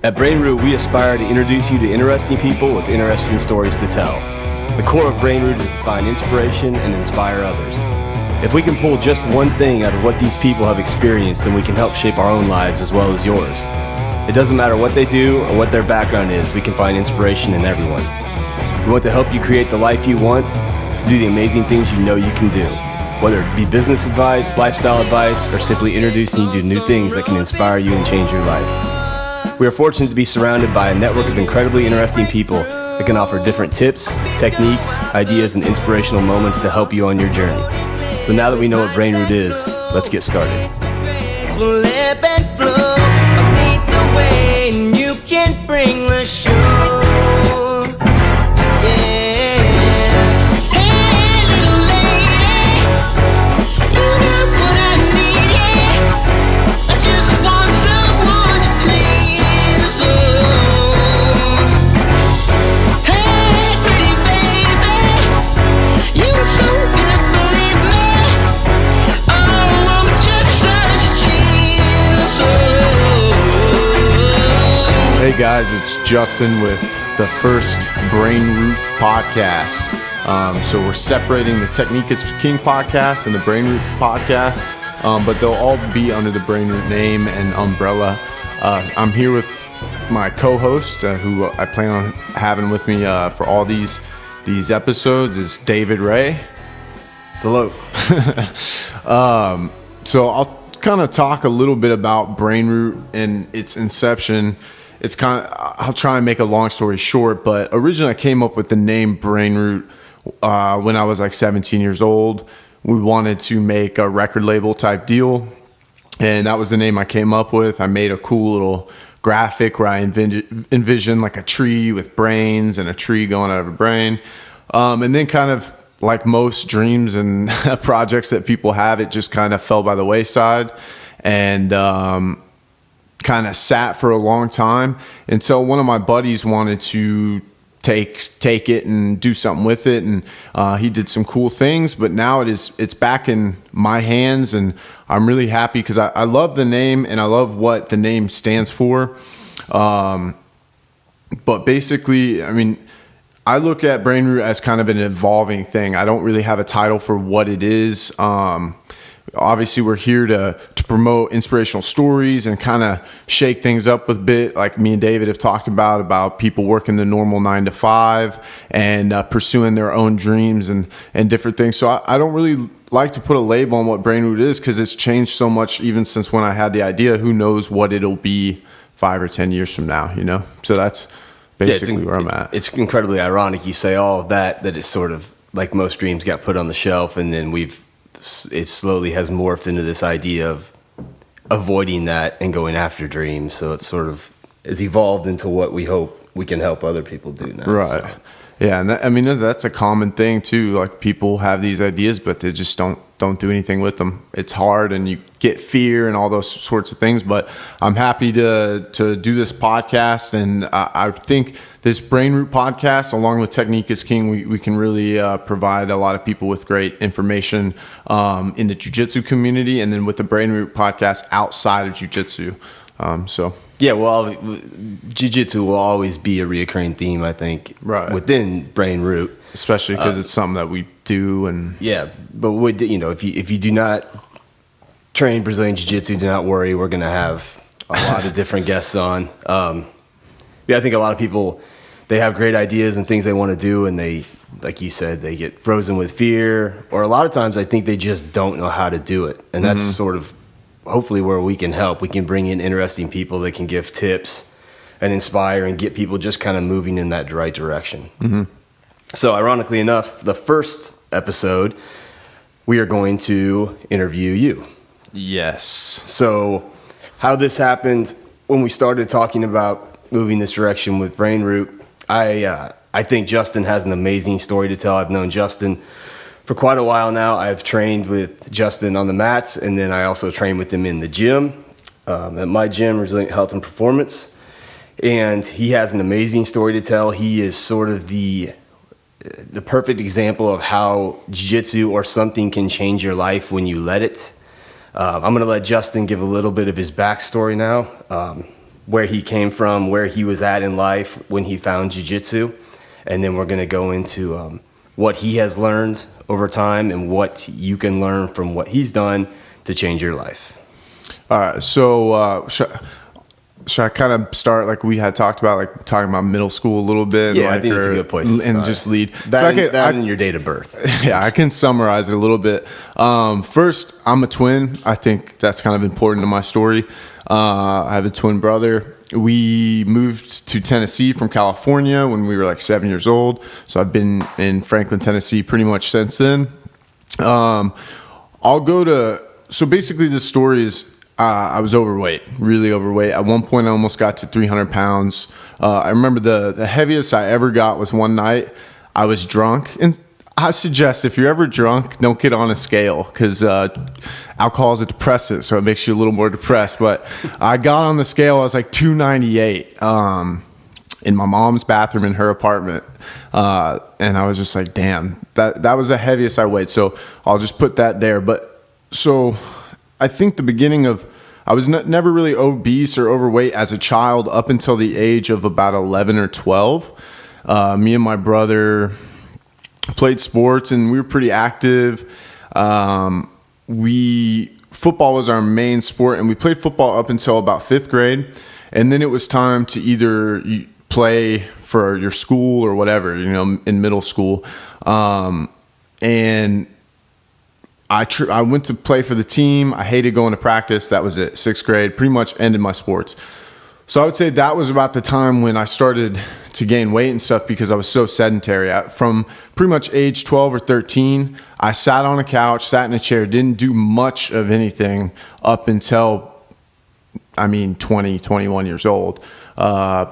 At Brainroot, we aspire to introduce you to interesting people with interesting stories to tell. The core of Brainroot is to find inspiration and inspire others. If we can pull just one thing out of what these people have experienced, then we can help shape our own lives as well as yours. It doesn't matter what they do or what their background is, we can find inspiration in everyone. We want to help you create the life you want, to do the amazing things you know you can do. Whether it be business advice, lifestyle advice, or simply introducing you to new things that can inspire you and change your life. We are fortunate to be surrounded by a network of incredibly interesting people that can offer different tips, techniques, ideas, and inspirational moments to help you on your journey. So now that we know what Brainroot is, let's get started. Hey guys, it's Justin with the first Brainroot podcast. So we're separating the Technique is King podcast and the Brainroot podcast, but they'll all be under the Brainroot name and umbrella. I'm here with my co-host, who I plan on having with me for all these episodes, is David Ray. Hello. So I'll kind of talk a little bit about Brainroot and its inception. I'll try and make a long story short, but originally I came up with the name Brainroot when I was like 17 years old. We wanted to make a record label type deal, and that was the name I came up with. I made a cool little graphic where I envisioned like a tree with brains and a tree going out of a brain. And then kind of like most dreams and projects that people have, it just kind of fell by the wayside. And kind of sat for a long time until one of my buddies wanted to take it and do something with it, and he did some cool things. But now it's back in my hands, and I'm really happy because I love the name and I love what the name stands for. But basically, I mean, I look at Brainroot as kind of an evolving thing. I don't really have a title for what it is. Obviously, we're here to promote inspirational stories and kind of shake things up a bit, like me and David have talked about people working the normal 9-to-5 and pursuing their own dreams and different things. So I don't really like to put a label on what Brainroot is because it's changed so much even since when I had the idea. Who knows what it'll be 5 or 10 years from now, you know? So that's basically where I'm at. It's incredibly ironic you say all of that it's sort of like most dreams got put on the shelf, and then it slowly has morphed into this idea of avoiding that and going after dreams. So it's evolved into what we hope we can help other people do now. Right. So. Yeah. And that's a common thing too. Like people have these ideas, but they just don't do anything with them. It's hard and you get fear and all those sorts of things, but I'm happy to do this podcast. And I think this Brainroot podcast, along with Technique is King, we can really provide a lot of people with great information in the jiu-jitsu community, and then with the Brainroot podcast outside of jiu-jitsu. Yeah, well, jiu-jitsu will always be a reoccurring theme, I think, right, within Brainroot, especially because it's something that we do. And yeah, but if you do not train Brazilian jiu-jitsu, do not worry, we're going to have a lot of different guests on. I think a lot of people, they have great ideas and things they want to do, and they, like you said, they get frozen with fear, or a lot of times I think they just don't know how to do it, and that's sort of hopefully where we can help. We can bring in interesting people that can give tips and inspire and get people just kind of moving in that right direction. Mm-hmm. So ironically enough, the first episode, we are going to interview you. Yes. So how this happened, when we started talking about moving this direction with Brainroot, I think Justin has an amazing story to tell. I've known Justin for quite a while now. I've trained with Justin on the mats, and then I also train with him in the gym, at my gym, Resilient Health and Performance. And he has an amazing story to tell. He is sort of the perfect example of how jiu-jitsu or something can change your life when you let it. I'm going to let Justin give a little bit of his backstory now. where he came from, where he was at in life when he found jiu-jitsu. And then we're going to go into what he has learned over time and what you can learn from what he's done to change your life. All right. So should I kind of start like we had talked about, like talking about middle school a little bit? Yeah, like, I think it's a good place to and start. just lead. That, so that and your date of birth. Yeah, I can summarize it a little bit. First, I'm a twin. I think that's kind of important to my story. I have a twin brother. We moved to Tennessee from California when we were like 7 years old. So I've been in Franklin, Tennessee pretty much since then. So basically the story is, I was overweight, really overweight. At one point, I almost got to 300 pounds. I remember the heaviest I ever got was one night. I was drunk. And I suggest if you're ever drunk, don't get on a scale because alcohol is a depressant, so it makes you a little more depressed. But I got on the scale. I was like 298 in my mom's bathroom in her apartment. And I was just like, damn, that was the heaviest I weighed. So I'll just put that there. But so I think the beginning of, I was never really obese or overweight as a child up until the age of about 11 or 12. Me and my brother played sports and we were pretty active. Football was our main sport, and we played football up until about 5th grade. And then it was time to either play for your school or whatever, in middle school. And I went to play for the team. I hated going to practice. That was it. 6th grade, pretty much ended my sports. So I would say that was about the time when I started to gain weight and stuff because I was so sedentary. From pretty much age 12 or 13, I sat on a couch, sat in a chair, didn't do much of anything up until, 20, 21 years old,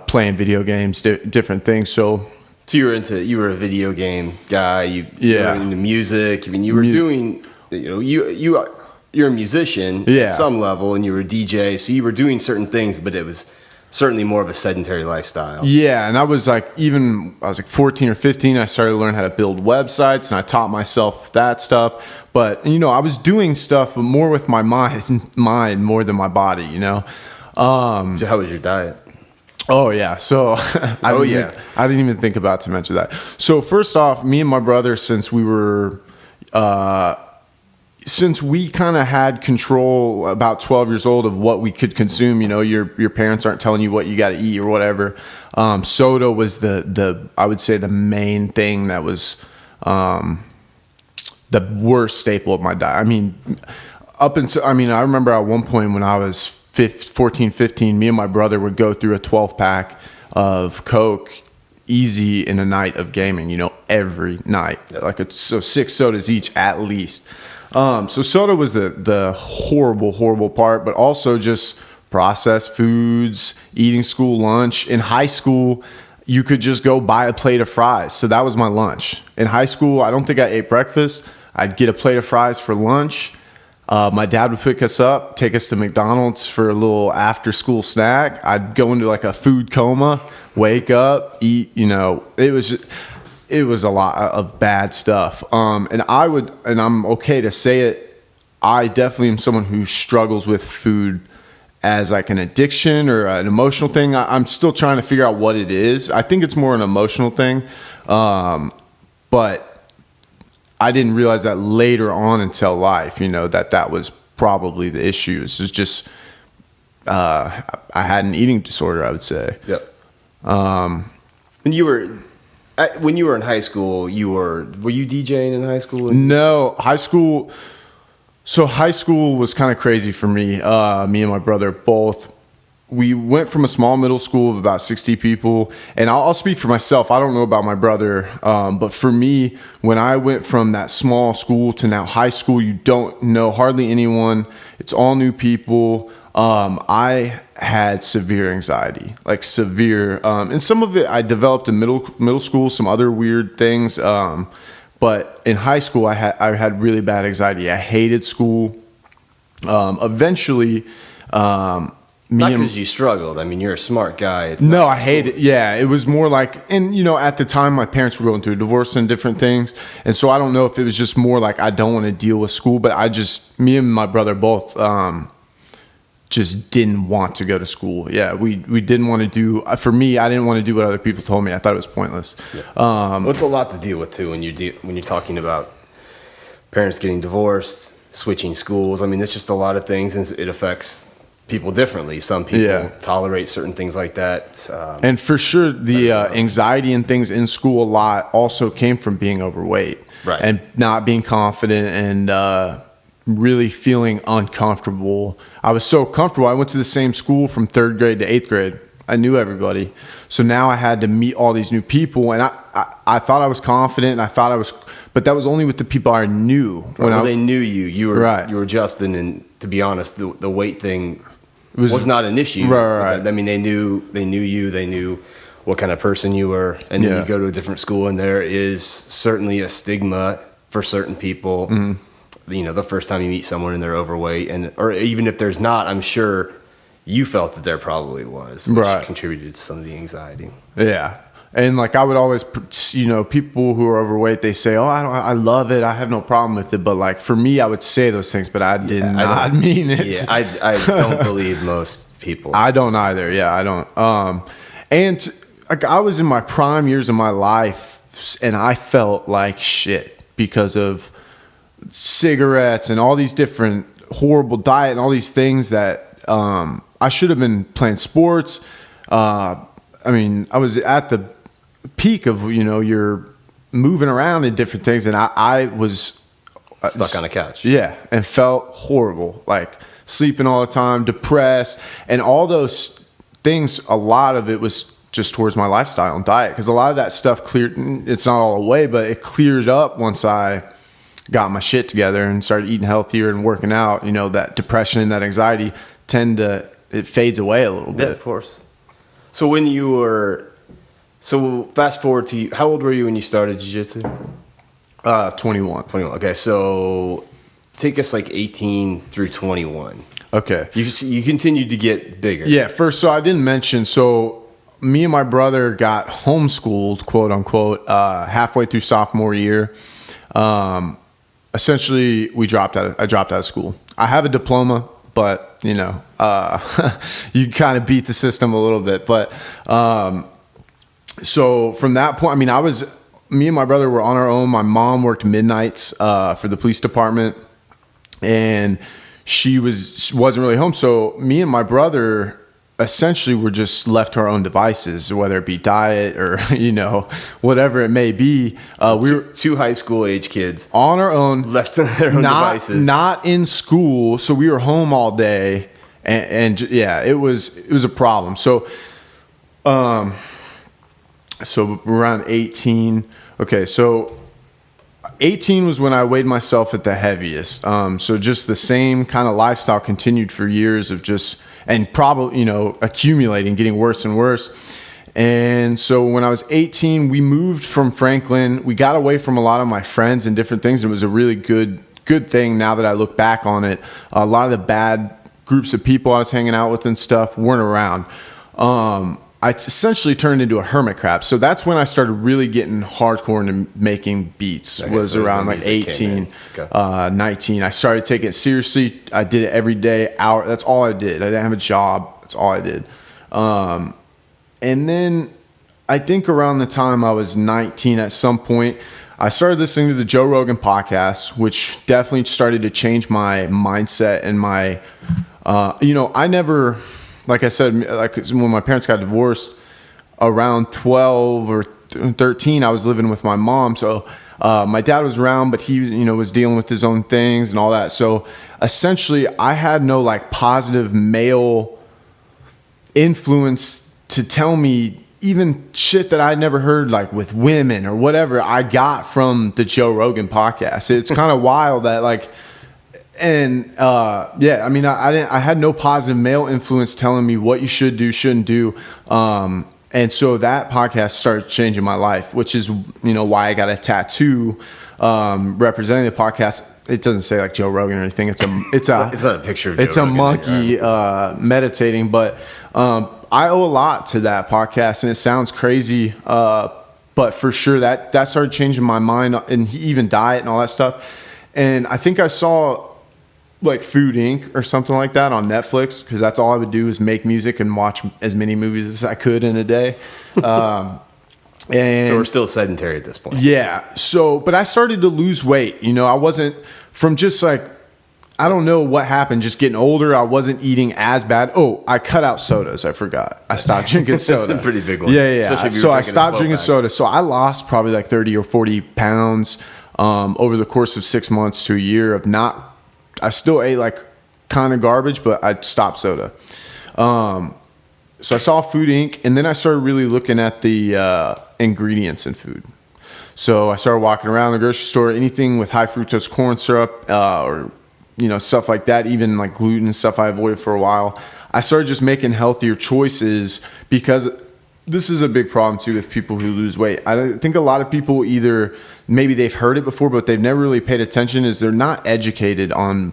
playing video games, different things. So you were a video game guy. You were into music. You were doing, you're a musician at some level, and you were a DJ. So you were doing certain things, but it was certainly more of a sedentary lifestyle. Yeah, and I was like 14 or 15, I started to learn how to build websites, and I taught myself that stuff. But, I was doing stuff, but more with my mind more than my body, So how was your diet? Oh, yeah. So I didn't even think about to mention that. So first off, me and my brother, since we kind of had control about 12 years old of what we could consume, your parents aren't telling you what you got to eat or whatever. Soda was I would say the main thing that was the worst staple of my diet. I remember at one point when I was 14, 15, me and my brother would go through a 12-pack of Coke easy in a night of gaming, every night. So 6 sodas each at least. So soda was the horrible part, but also just processed foods, eating school lunch. In high school, you could just go buy a plate of fries. So that was my lunch. In high school, I don't think I ate breakfast. I'd get a plate of fries for lunch. My dad would pick us up, take us to McDonald's for a little after school snack. I'd go into like a food coma, wake up, eat, it was a lot of bad stuff. And I'm okay to say it, I definitely am someone who struggles with food as like an addiction or an emotional thing. I'm still trying to figure out what it is. I think it's more an emotional thing. But I didn't realize that later on until life, that was probably the issue. It's just, I had an eating disorder, I would say. Yep. When you were in high school, were you DJing in high school? No, high school. So high school was kind of crazy for me. Me and my brother both. We went from a small middle school of about 60 people, and I'll speak for myself. I don't know about my brother, but for me, when I went from that small school to now high school, you don't know hardly anyone. It's all new people. I had severe anxiety, like severe, and some of it I developed in middle school, some other weird things. But in high school, I had really bad anxiety. I hated school. Eventually, not because you struggled. You're a smart guy. I hate it. Yeah, it was more like, and at the time my parents were going through a divorce and different things, and so I don't know if it was just more like I don't want to deal with school, but me and my brother both just didn't want to go to school. Yeah, we didn't want to do. For me, I didn't want to do what other people told me. I thought it was pointless. Yeah. Well, it's a lot to deal with too when you're talking about parents getting divorced, switching schools. I mean, it's just a lot of things, and it affects people differently. Some people tolerate certain things like that. And for sure, the anxiety and things in school a lot also came from being overweight, right, and not being confident and really feeling uncomfortable. I was so comfortable. I went to the same school from 3rd grade to 8th grade. I knew everybody. So now I had to meet all these new people, and I thought I was confident, and but that was only with the people I knew. When they knew you. You were Justin, and to be honest, the weight thing was not an issue. Right. I mean, they knew you. They knew what kind of person you were, and then you go to a different school, and there is certainly a stigma for certain people. Mm-hmm. You know, the first time you meet someone and they're overweight, or even if there's not, I'm sure you felt that there probably was, which contributed to some of the anxiety. Yeah. And like I would always, people who are overweight, they say, "Oh, I love it. I have no problem with it." But like for me, I would say those things, but I did not mean it. Yeah, I don't believe most people. I don't either. Yeah, I don't. And like I was in my prime years of my life, and I felt like shit because of cigarettes and all these different horrible diet and all these things that I should have been playing sports. I mean, I was at the peak of, you're moving around in different things, and I was stuck on a couch. Yeah, and felt horrible, like sleeping all the time, depressed, and all those things. A lot of it was just towards my lifestyle and diet, because a lot of that stuff cleared. It's not all away, but it cleared up once I got my shit together and started eating healthier and working out. That depression and that anxiety it fades away a little bit. Yeah, of course. So fast forward to you, how old were you when you started jiu-jitsu? 21. Okay, so take us like 18 through 21. Okay. You continued to get bigger. Yeah, first, so I didn't mention, me and my brother got homeschooled, quote unquote, halfway through sophomore year. Essentially, I dropped out of school. I have a diploma, but you kind of beat the system a little bit. But so from that point, I mean, me and my brother were on our own. My mom worked midnights for the police department, and she wasn't really home. So me and my brother essentially were just left to our own devices, whether it be diet or whatever it may be. We were two high school age kids on our own, left to their own devices, not in school. So we were home all day, and it was a problem. So around 18. Okay, so 18 was when I weighed myself at the heaviest. So just the same kind of lifestyle continued for years of just. And probably, accumulating, getting worse and worse. And so when I was 18, we moved from Franklin. We got away from a lot of my friends and different things. It was a really good thing now that I look back on it. A lot of the bad groups of people I was hanging out with and stuff weren't around. I essentially turned into a hermit crab. So that's when I started really getting hardcore into making beats. Okay, was around like 18, 19. I started taking it seriously. I did it every day, hour. That's all I did. I didn't have a job. That's all I did. And then I think around the time I was 19 at some point, I started listening to the Joe Rogan podcast, which definitely started to change my mindset and my, I never... Like I said, when my parents got divorced, around 12 or 13, I was living with my mom. So my dad was around, but he, was dealing with his own things and all that. So essentially, I had no like positive male influence to tell me even shit that I'd never heard, like with women or whatever. I got from the Joe Rogan podcast. It's kind of wild that like. And I mean, I had no positive male influence telling me what you should do, shouldn't do. And so that podcast started changing my life, which is, why I got a tattoo representing the podcast. It doesn't say like Joe Rogan or anything. It's not a picture of Joe it's Rogan, a monkey meditating, but I owe a lot to that podcast, and it sounds crazy, but for sure that started changing my mind, and even diet and all that stuff. And I think I saw like Food Inc. or something like that on Netflix, because that's all I would do is make music and watch as many movies as I could in a day. And So we're still sedentary at this point. yeah. So, but I started to lose weight. You know, I wasn't from just like, I don't know what happened. Just getting older, I wasn't eating as bad. Oh, I cut out sodas. I forgot. I stopped drinking soda. That's a pretty big one. Yeah. So I stopped drinking soda. So I lost probably like 30 or 40 pounds over the course of 6 months to a year of not. I still ate like kind of garbage, but I stopped soda. So I saw Food Inc. and then I started really looking at the ingredients in food. So I started walking around the grocery store, anything with high fructose corn syrup or stuff like that, even like gluten stuff I avoided for a while. I started just making healthier choices, because this is a big problem too with people who lose weight. I think a lot of people, either maybe they've heard it before, but they've never really paid attention, is they're not educated on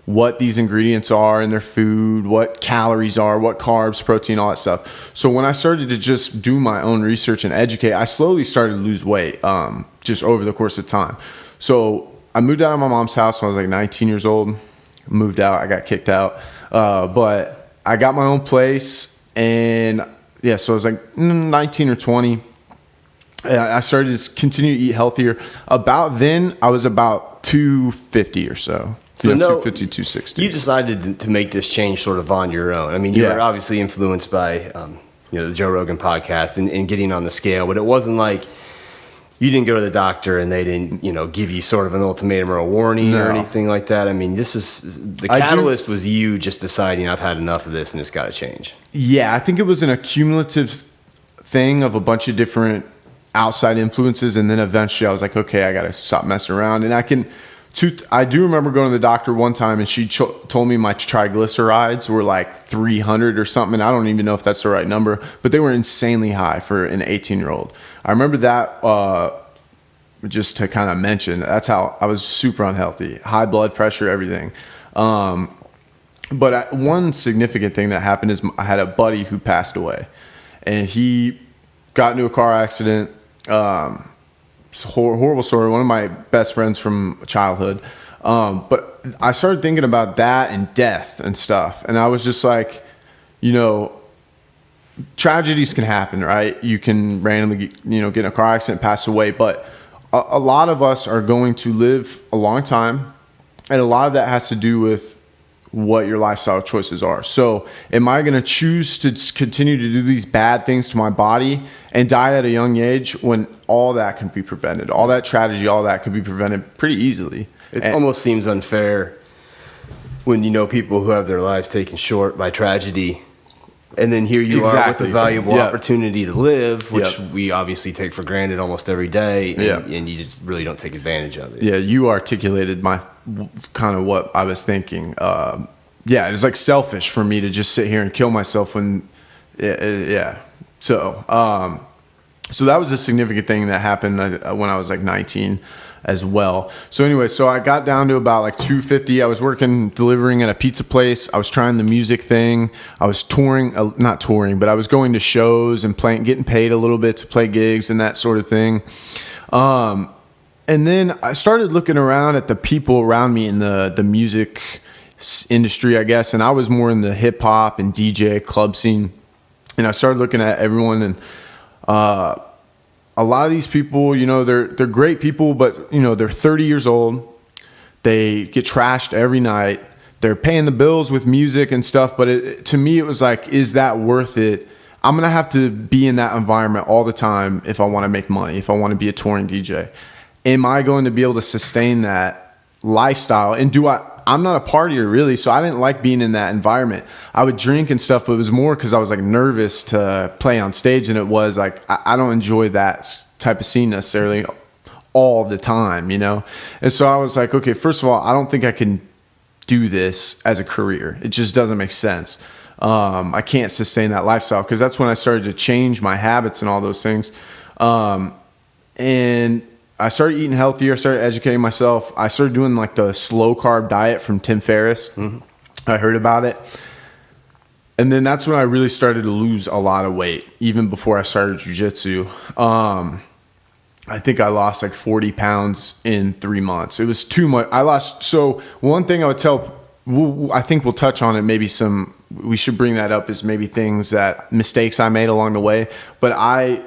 what these ingredients are in their food, what calories are, what carbs, protein, all that stuff. So when I started to just do my own research and educate, I slowly started to lose weight just over the course of time. So I moved out of my mom's house when I was like 19 years old. Moved out, I got kicked out. But I got my own place, and yeah, so I was like 19 or 20. I started to continue to eat healthier. About then, I was about 250 or so. So 250, 260. You decided to make this change sort of on your own. I mean, you were obviously influenced by the Joe Rogan podcast and getting on the scale, but it wasn't like you didn't go to the doctor and they didn't, give you sort of an ultimatum or a warning or anything like that. I mean, the catalyst was you just deciding, I've had enough of this and it's got to change. Yeah, I think it was an accumulative thing of a bunch of different outside influences, and then eventually I was like, okay, I got to stop messing around. And I do remember going to the doctor one time, and she told me my triglycerides were like 300 or something. I don't even know if that's the right number, but they were insanely high for an 18-year-old. I remember that, just to kind of mention, that's how I was super unhealthy, high blood pressure, everything. But one significant thing that happened is I had a buddy who passed away, and he got into a car accident. It's a horrible story. One of my best friends from childhood. But I started thinking about that and death and stuff. And I was just like, tragedies can happen, right? You can randomly, get in a car accident, pass away. But a lot of us are going to live a long time. And a lot of that has to do with what your lifestyle choices are. So am I going to choose to continue to do these bad things to my body and die at a young age when all that can be prevented? All that tragedy, all that could be prevented pretty easily. It almost seems unfair when people who have their lives taken short by tragedy, and then here you are with a valuable opportunity to live, which we obviously take for granted almost every day, and you just really don't take advantage of it. Yeah, you articulated my kind of what I was thinking. It was like selfish for me to just sit here and kill myself when, So that was a significant thing that happened when I was like 19 as well. So anyway, so I got down to about like 250. I was delivering at a pizza place. I was trying the music thing. I was not touring, but I was going to shows and getting paid a little bit to play gigs and that sort of thing. And then I started looking around at the people around me in the music industry, I guess. And I was more in the hip hop and DJ club scene. And I started looking at everyone, and a lot of these people, they're great people, but they're 30 years old. They get trashed every night. They're paying the bills with music and stuff. But to me, it was like, is that worth it? I'm going to have to be in that environment all the time if I want to make money, if I want to be a touring DJ. Am I going to be able to sustain that lifestyle? And I'm not a partier really, so I didn't like being in that environment. I would drink and stuff, but it was more because I was like nervous to play on stage, and it was like I don't enjoy that type of scene necessarily all the time, And so I was like, okay, first of all, I don't think I can do this as a career. It just doesn't make sense. I can't sustain that lifestyle, because that's when I started to change my habits and all those things. And I started eating healthier. I started educating myself. I started doing like the slow carb diet from Tim Ferriss. Mm-hmm. I heard about it. And then that's when I really started to lose a lot of weight, even before I started jiu-jitsu. I think I lost like 40 pounds in 3 months. It was too much. So one thing I would tell I think we'll touch on it. Maybe we should bring that up as maybe mistakes I made along the way. But I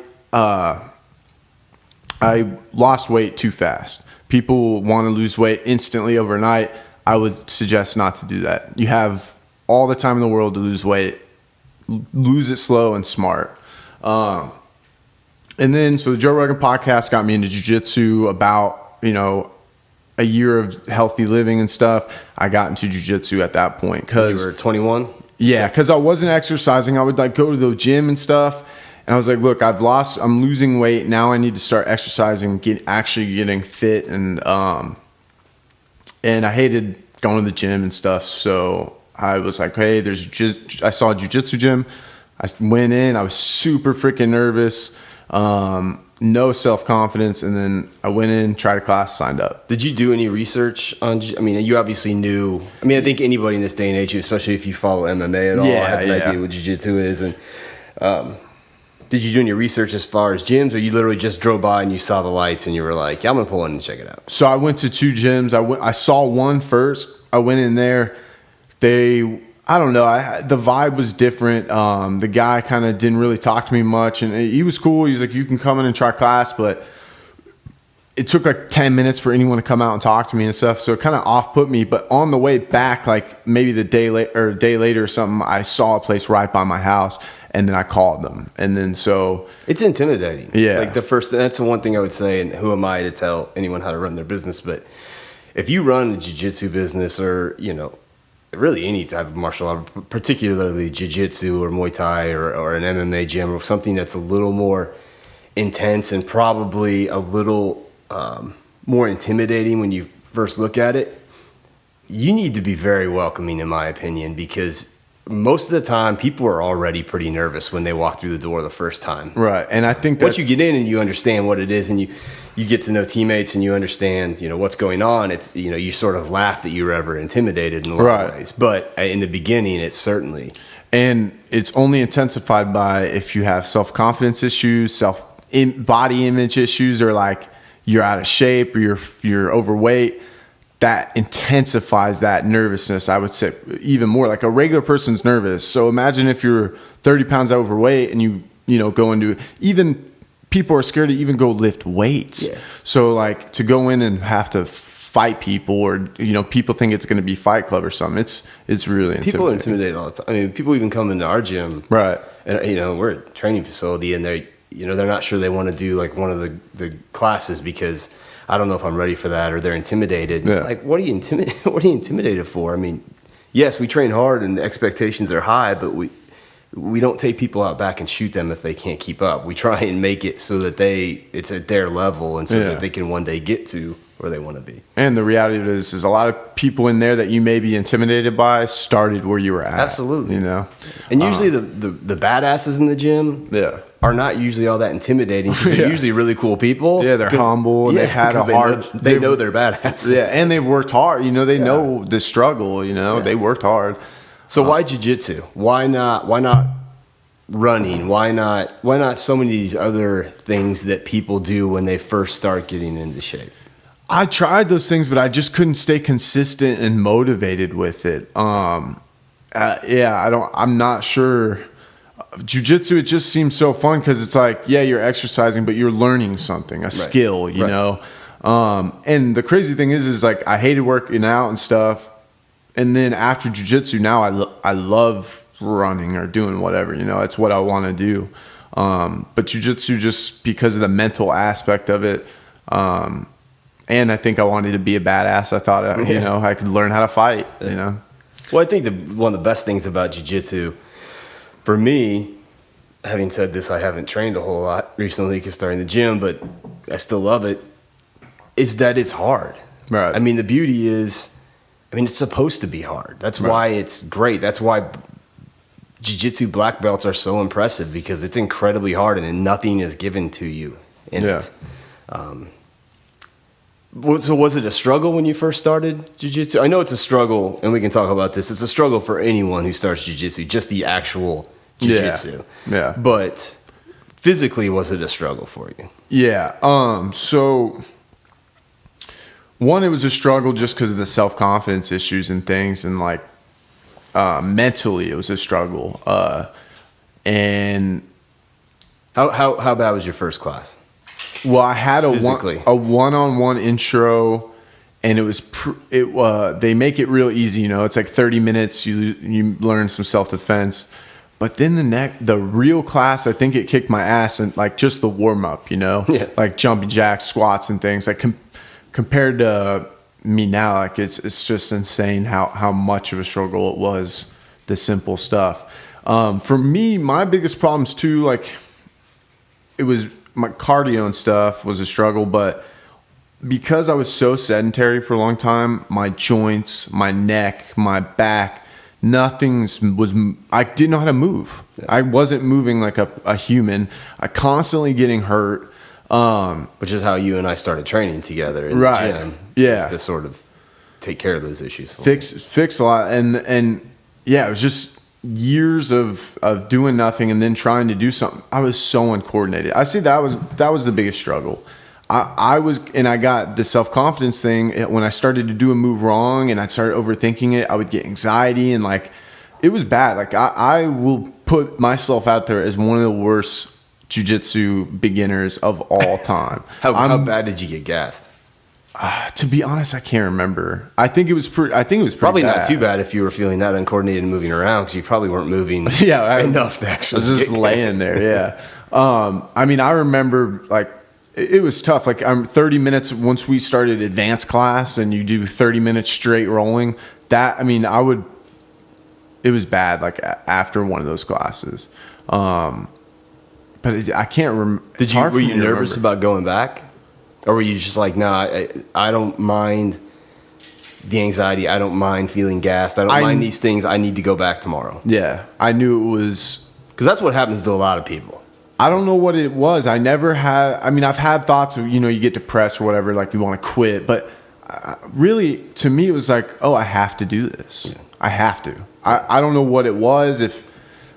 lost weight too fast. People want to lose weight instantly overnight. I would suggest not to do that. You have all the time in the world to lose weight. Lose it slow and smart. And then, so the Joe Rogan podcast got me into jiu-jitsu about, a year of healthy living and stuff. I got into jiu-jitsu at that point. Cause you were 21? Yeah, because I wasn't exercising. I would go to the gym and stuff. And I was like, look, I'm losing weight. Now I need to start exercising, actually getting fit. And I hated going to the gym and stuff. So I was like, hey, I saw a jiu-jitsu gym. I went in. I was super freaking nervous. No self-confidence. And then I went in, tried a class, signed up. Did you do any research on, you obviously knew, I think anybody in this day and age, especially if you follow MMA at all, has an idea what jiu-jitsu is. And, did you do any research as far as gyms, or you literally just drove by and you saw the lights and you were like, yeah, I'm going to pull in and check it out? So I went to 2 gyms. I saw one first. I went in there. I don't know. The vibe was different. The guy kind of didn't really talk to me much, and he was cool. He was like, you can come in and try class, but it took like 10 minutes for anyone to come out and talk to me and stuff. So it kind of off-put me. But on the way back, like maybe a day later or something, I saw a place right by my house. And then I called them. And then so... It's intimidating. Yeah. Like that's the one thing I would say, and who am I to tell anyone how to run their business? But if you run a jiu-jitsu business or, really any type of martial art, particularly jiu-jitsu or Muay Thai or an MMA gym or something that's a little more intense and probably a little more intimidating when you first look at it, you need to be very welcoming, in my opinion, because... most of the time, people are already pretty nervous when they walk through the door the first time. Right, and I think once you get in and you understand what it is, and you get to know teammates and you understand, what's going on. It's you sort of laugh that you were ever intimidated in a lot of ways. But in the beginning, it's certainly, and it's only intensified by if you have self-confidence issues, body image issues, or like you're out of shape or you're overweight. That intensifies that nervousness, I would say, even more. Like a regular person's nervous. So imagine if you're 30 pounds overweight and you go into, even people are scared to even go lift weights. Yeah. So like to go in and have to fight people, or people think it's going to be Fight Club or something. It's really intimidating. People are intimidated all the time. People even come into our gym, right? And we're a training facility, and they're not sure they want to do like one of the classes because I don't know if I'm ready for that, or they're intimidated. Yeah. It's like, what are you intimidated for? Yes, we train hard and the expectations are high, but we don't take people out back and shoot them if they can't keep up. We try and make it so that it's at their level, and so that they can one day get to where they want to be. And the reality is a lot of people in there that you may be intimidated by started where you were at. Absolutely. And usually the badasses in the gym are not usually all that intimidating, because they're usually really cool people. Yeah, they're humble. They've had a hard... They know they're badass. Yeah, and they've worked hard. They know the struggle, They worked hard. So why jiu-jitsu? Why not running? Why not so many of these other things that people do when they first start getting into shape? I tried those things, but I just couldn't stay consistent and motivated with it. I'm not sure. Jiu-jitsu, it just seems so fun because it's like, you're exercising, but you're learning something, a skill, you know? And the crazy thing is like, I hated working out and stuff. And then after jiu-jitsu, now I love running or doing whatever, it's what I want to do. But jiu-jitsu, just because of the mental aspect of it, and I think I wanted to be a badass. I thought, I could learn how to fight, Well, I think one of the best things about jiu-jitsu, for me, having said this, I haven't trained a whole lot recently because starting the gym, but I still love it, is that it's hard. Right. The beauty is, it's supposed to be hard. That's why it's great. That's why jiu-jitsu black belts are so impressive, because it's incredibly hard and nothing is given to you in it. So was it a struggle when you first started jiu-jitsu? I know it's a struggle, and we can talk about this. It's a struggle for anyone who starts jiu-jitsu, just the actual jiu-jitsu. Yeah. But physically, was it a struggle for you? Yeah. So One, it was a struggle just because of the self-confidence issues and things, and like mentally it was a struggle. And How bad was your first class? well, I had a Physically. one-on-one intro, and it was they make it real easy. You know, it's like 30 minutes. You learn some self-defense, but then the real class, I think it kicked my ass, and like just the warm-up. You know, Yeah. like jumping jacks, squats, and things. Like compared to me now, like it's just insane how much of a struggle it was. The simple stuff. For me, my biggest problems too, like it was my cardio and stuff was a struggle, but because I was so sedentary for a long time, my joints, my neck, my back, I didn't know how to move. Yeah. I wasn't moving like a human. I constantly getting hurt. Which is how you and I started training together in right. the gym. Yeah. Just to sort of take care of those issues. Fix a lot. And yeah, it was just years of doing nothing and then trying to do something. I was so uncoordinated. I see that was the biggest struggle. I got the self-confidence thing when I started to do a move wrong and I started overthinking it. I would get anxiety and like it was bad. Like I will put myself out there as one of the worst jiu-jitsu beginners of all time. How bad did you get gassed? To be honest, I can't remember. I think it was pretty probably bad. Not too bad if you were feeling that uncoordinated and moving around, because you probably weren't moving enough to actually. I was just laying there. Yeah. I mean, I remember like it was tough. Like I'm 30 minutes once we started advanced class, and you do 30 minutes straight rolling. That it was bad. Like after one of those classes. But I can't remember. Were you nervous about going back? Or were you just like, nah, I don't mind the anxiety. I don't mind feeling gassed. I don't mind these things. I need to go back tomorrow. Yeah. I knew it was. Because that's what happens to a lot of people. I don't know what it was. I've had thoughts of, you get depressed or whatever, like you want to quit. But really, to me, it was like, oh, I have to do this. Yeah. I have to. I don't know what it was. If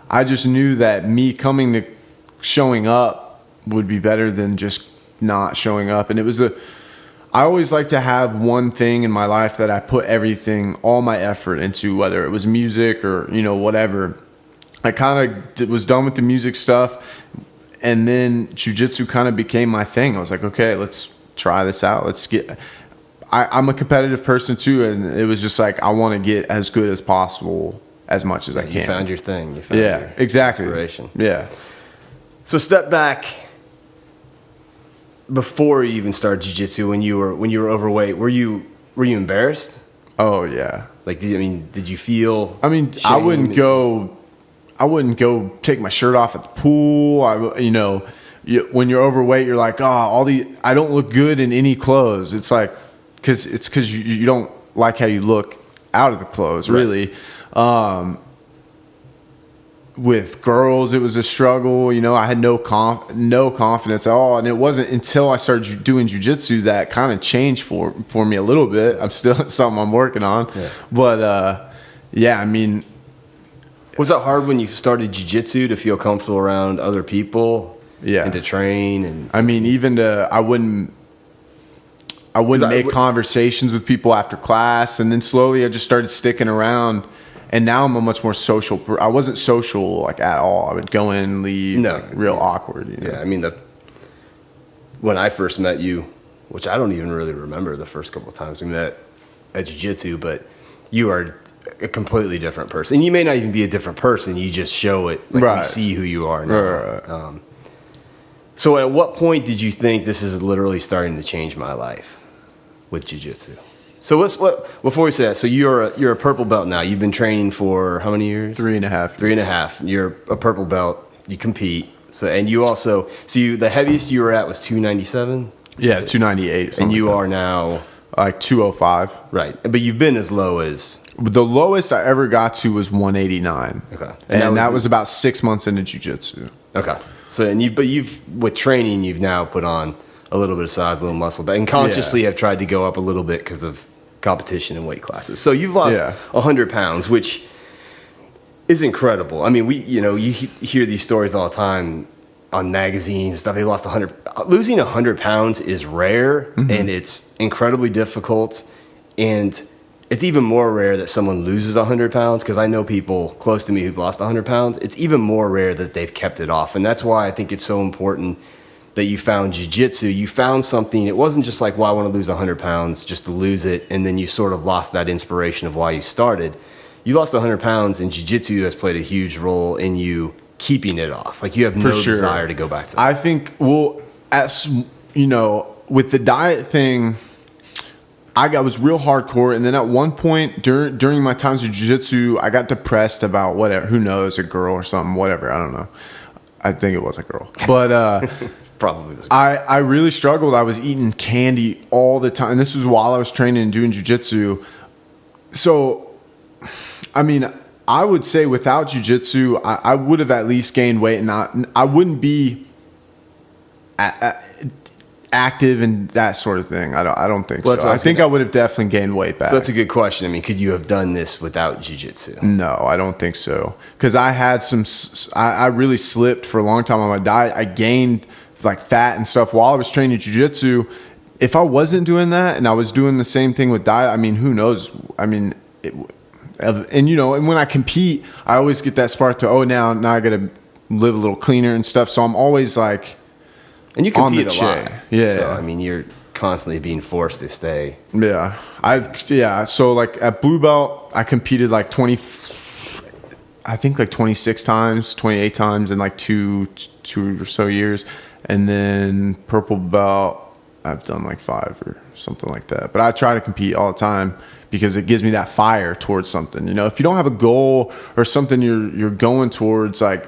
I just knew that me showing up would be better than just not showing up. And I always like to have one thing in my life that I put all my effort into, whether it was music or, whatever. I kind of was done with the music stuff, and then jiu-jitsu kind of became my thing. I was like, okay, let's try this out. I'm a competitive person too, and it was just like, I want to get as good as possible as much as I can. You found your thing. You found your exactly. inspiration. Yeah. So step back. Before you even started jiu-jitsu, when you were overweight, were you embarrassed? Oh yeah. Like, did you feel? Shame? I wouldn't go take my shirt off at the pool. When you're overweight, you're like, I don't look good in any clothes. It's like, because you don't like how you look out of the clothes, really. Right. With girls, it was a struggle. I had no confidence at all, and it wasn't until I started doing jiu-jitsu that kind of changed for me a little bit. I'm still something I'm working on, but was it hard when you started jiu-jitsu to feel comfortable around other people? Yeah, and to train, and I wouldn't make conversations with people after class, and then slowly I just started sticking around. And now I'm a much more social. I wasn't social like at all. I would go in and leave, real awkward. Yeah, when I first met you, which I don't even really remember the first couple of times we met at jiu-jitsu, but you are a completely different person. You may not even be a different person. You just show it. Like we see who you are now. Right. So at what point did you think this is literally starting to change my life with jiu-jitsu? So before we say that, so you're a purple belt now. You've been training for how many years? 3.5. 3.5. You're a purple belt. You compete. So the heaviest you were at was 297? Yeah, 298. And you are now like 205. Right. But you've been as low as the lowest I ever got to was 189. Okay. And that was about 6 months into jiu-jitsu. Okay. So you've with training you've now put on a little bit of size, a little muscle, and consciously have tried to go up a little bit because of competition and weight classes. So you've lost 100 pounds, which is incredible. You hear these stories all the time. on magazines stuff. They lost 100. Losing 100 pounds is rare, and it's incredibly difficult. And it's even more rare that someone loses 100 pounds, because I know people close to me who've lost 100 pounds. It's even more rare that they've kept it off. And that's why I think it's so important that you found jiu-jitsu. You found something. It wasn't just like, well, I want to lose 100 pounds just to lose it, and then you sort of lost that inspiration of why you started. You lost 100 pounds, and jiu-jitsu has played a huge role in you keeping it off. Like, you have no desire to go back to that. I think, well, as you know, with the diet thing, I was real hardcore, and then at one point during my times of jiu-jitsu, I got depressed about whatever. Who knows, a girl or something, whatever. I don't know. I think it was a girl, but Probably. I really struggled. I was eating candy all the time. This was while I was training and doing jiu-jitsu. So, I mean, I would say without jiu-jitsu, I would have at least gained weight, and I wouldn't be active and that sort of thing. I don't think so. I think I would have definitely gained weight back. So that's a good question. I mean, could you have done this without jiu-jitsu? No, I don't think so. Because I had I really slipped for a long time on my diet. I gained like fat and stuff while I was training jiu-jitsu. If I wasn't doing that and I was doing the same thing with diet, I mean, who knows? I mean, and you know, and when I compete, I always get that spark to, now I got to live a little cleaner and stuff. So I'm always like, and you compete a lot. Yeah. So, I mean, you're constantly being forced to stay. Yeah. So like at blue belt, I competed like 26 times, 28 times in like two or so years. And then purple belt, I've done like 5 or something like that. But I try to compete all the time because it gives me that fire towards something. You know, if you don't have a goal or something you're going towards, like,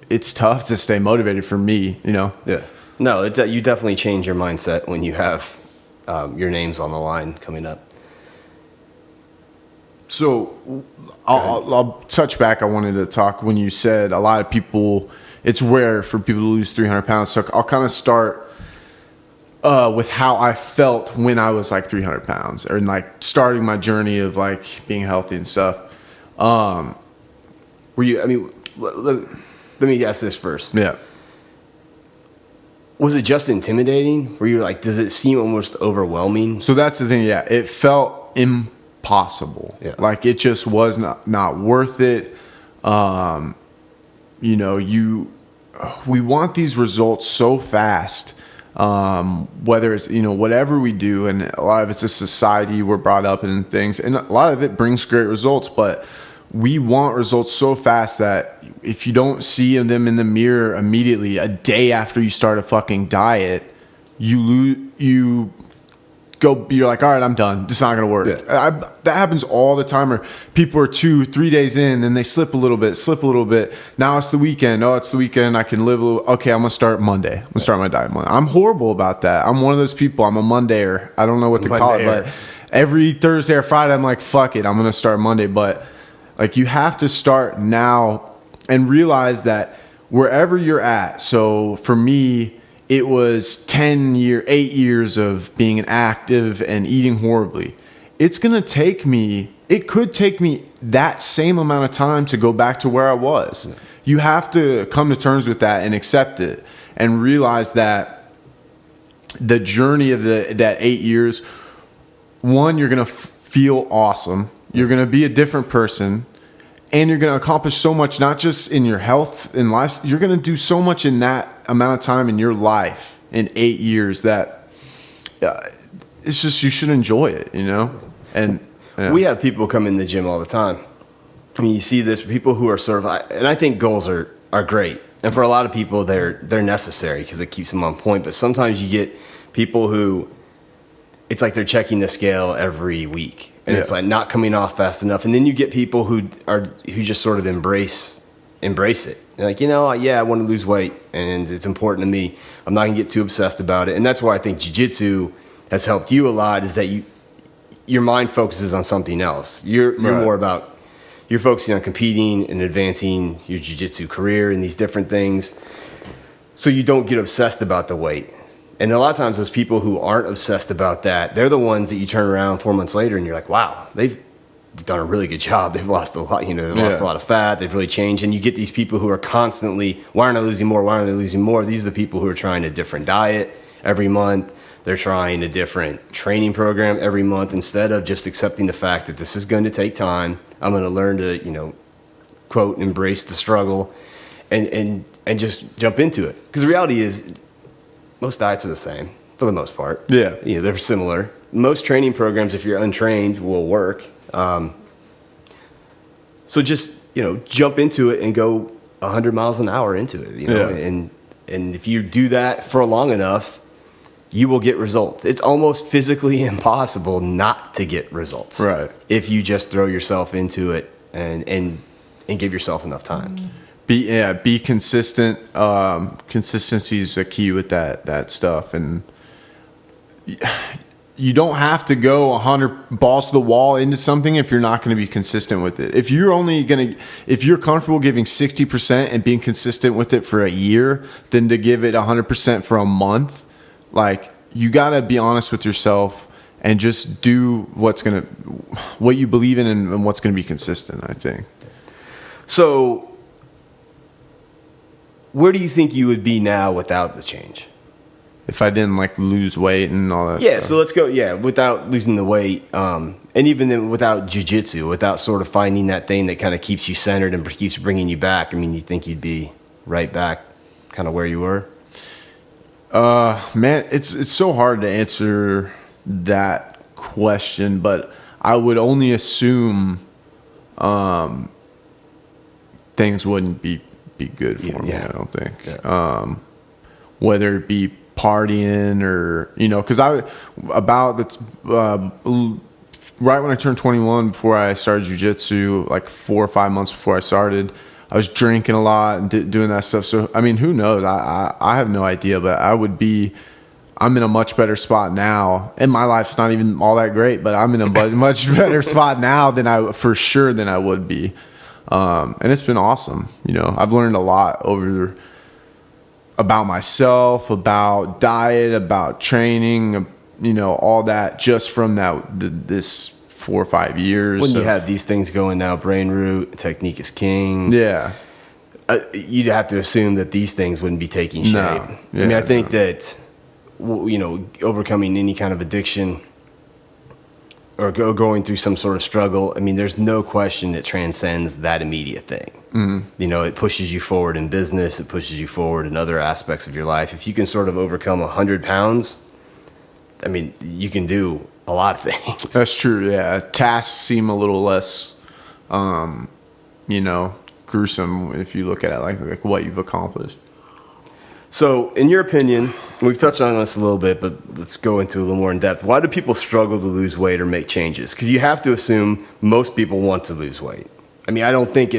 it's tough to stay motivated for me, you know? Yeah. No, you definitely change your mindset when you have your names on the line coming up. So I'll touch back. I wanted to talk when you said a lot of people, it's rare for people to lose 300 pounds. So I'll kind of start with how I felt when I was like 300 pounds or like starting my journey of like being healthy and stuff. Were you, I mean, let me ask this first. Yeah. Was it just intimidating? Were you like, does it seem almost overwhelming? So that's the thing. Yeah. It felt impossible. Yeah. Like it just was not worth it. You know, we want these results so fast. Whether it's, you know, whatever we do, and a lot of it's a society we're brought up in and things, and a lot of it brings great results, but we want results so fast that if you don't see them in the mirror immediately, a day after you start a fucking diet, you're like, all right, I'm done. This is not going to work. Yeah. That happens all the time. Or people are 2-3 days in and they slip a little bit. Now it's the weekend. Oh, it's the weekend. I can live a little. Okay, I'm going to start Monday. I'm going to start my diet Monday. I'm horrible about that. I'm one of those people. I'm a Mondayer. I don't know what to call it, but every Thursday or Friday, I'm like, fuck it. I'm going to start Monday. But like, you have to start now and realize that wherever you're at. So for me, it was 8 years of being active and eating horribly. It could take me that same amount of time to go back to where I was. You have to come to terms with that and accept it and realize that the journey of that 8 years, one, you're going to feel awesome. You're going to be a different person. And you're going to accomplish so much, not just in your health and life. You're going to do so much in that amount of time in your life in 8 years that it's just, you should enjoy it, you know? And we have people come in the gym all the time. I mean, you see this, people who are sort of, and I think goals are great. And for a lot of people, they're necessary because it keeps them on point. But sometimes you get people who, it's like they're checking the scale every week. And it's like not coming off fast enough. And then you get people who just sort of embrace it. They're like, I want to lose weight and it's important to me. I'm not going to get too obsessed about it. And that's why I think jiu-jitsu has helped you a lot, is that your mind focuses on something else. You're more about, you're focusing on competing and advancing your jiu-jitsu career and these different things. So you don't get obsessed about the weight. And a lot of times those people who aren't obsessed about that, they're the ones that you turn around 4 months later and you're like, wow, they've done a really good job. They've lost a lot, they've lost a lot of fat. They've really changed. And you get these people who are constantly, why aren't I losing more? Why aren't I losing more? These are the people who are trying a different diet every month. They're trying a different training program every month instead of just accepting the fact that this is going to take time. I'm going to learn to, quote, embrace the struggle and just jump into it. Because the reality is most diets are the same for the most part. Yeah. They're similar. Most training programs, if you're untrained, will work. So just, jump into it and go 100 miles an hour into it, and if you do that for long enough, you will get results. It's almost physically impossible not to get results. Right. If you just throw yourself into it and give yourself enough time. Be consistent. Consistency is a key with that stuff. And you don't have to go 100 balls to the wall into something if you're not going to be consistent with it. If you're comfortable giving 60% and being consistent with it for a year, then to give it 100% for a month, like, you got to be honest with yourself and just do what you believe in and what's going to be consistent, I think. So where do you think you would be now without the change? If I didn't lose weight and all that stuff. So let's go, without losing the weight, and even then without jiu-jitsu, without sort of finding that thing that kind of keeps you centered and keeps bringing you back. I mean, you think you'd be right back kind of where you were? Man, it's so hard to answer that question, but I would only assume things wouldn't be good for me, I don't think. Yeah. Whether it be partying or, because right when I turned 21, before I started jiu-jitsu, 4 or 5 months before I started, I was drinking a lot and doing that stuff. So, I mean, who knows? I have no idea, but I'm in a much better spot now. And my life's not even all that great, but I'm in a much better spot now than I would be. And it's been awesome. I've learned a lot about myself, about diet, about training, all that just from this 4 or 5 years. When you have these things going now, brain root, technique is king. Yeah. You'd have to assume that these things wouldn't be taking shape. No. Yeah, I mean, I think that, overcoming any kind of addiction or going through some sort of struggle, I mean, there's no question it transcends that immediate thing. Mm-hmm. It pushes you forward in business. It pushes you forward in other aspects of your life. If you can sort of overcome 100 pounds, I mean, you can do a lot of things. That's true. Yeah. Tasks seem a little less, gruesome if you look at it like what you've accomplished. So, in your opinion, we've touched on this a little bit, but let's go into a little more in depth. Why do people struggle to lose weight or make changes? Because you have to assume most people want to lose weight. I mean, I don't think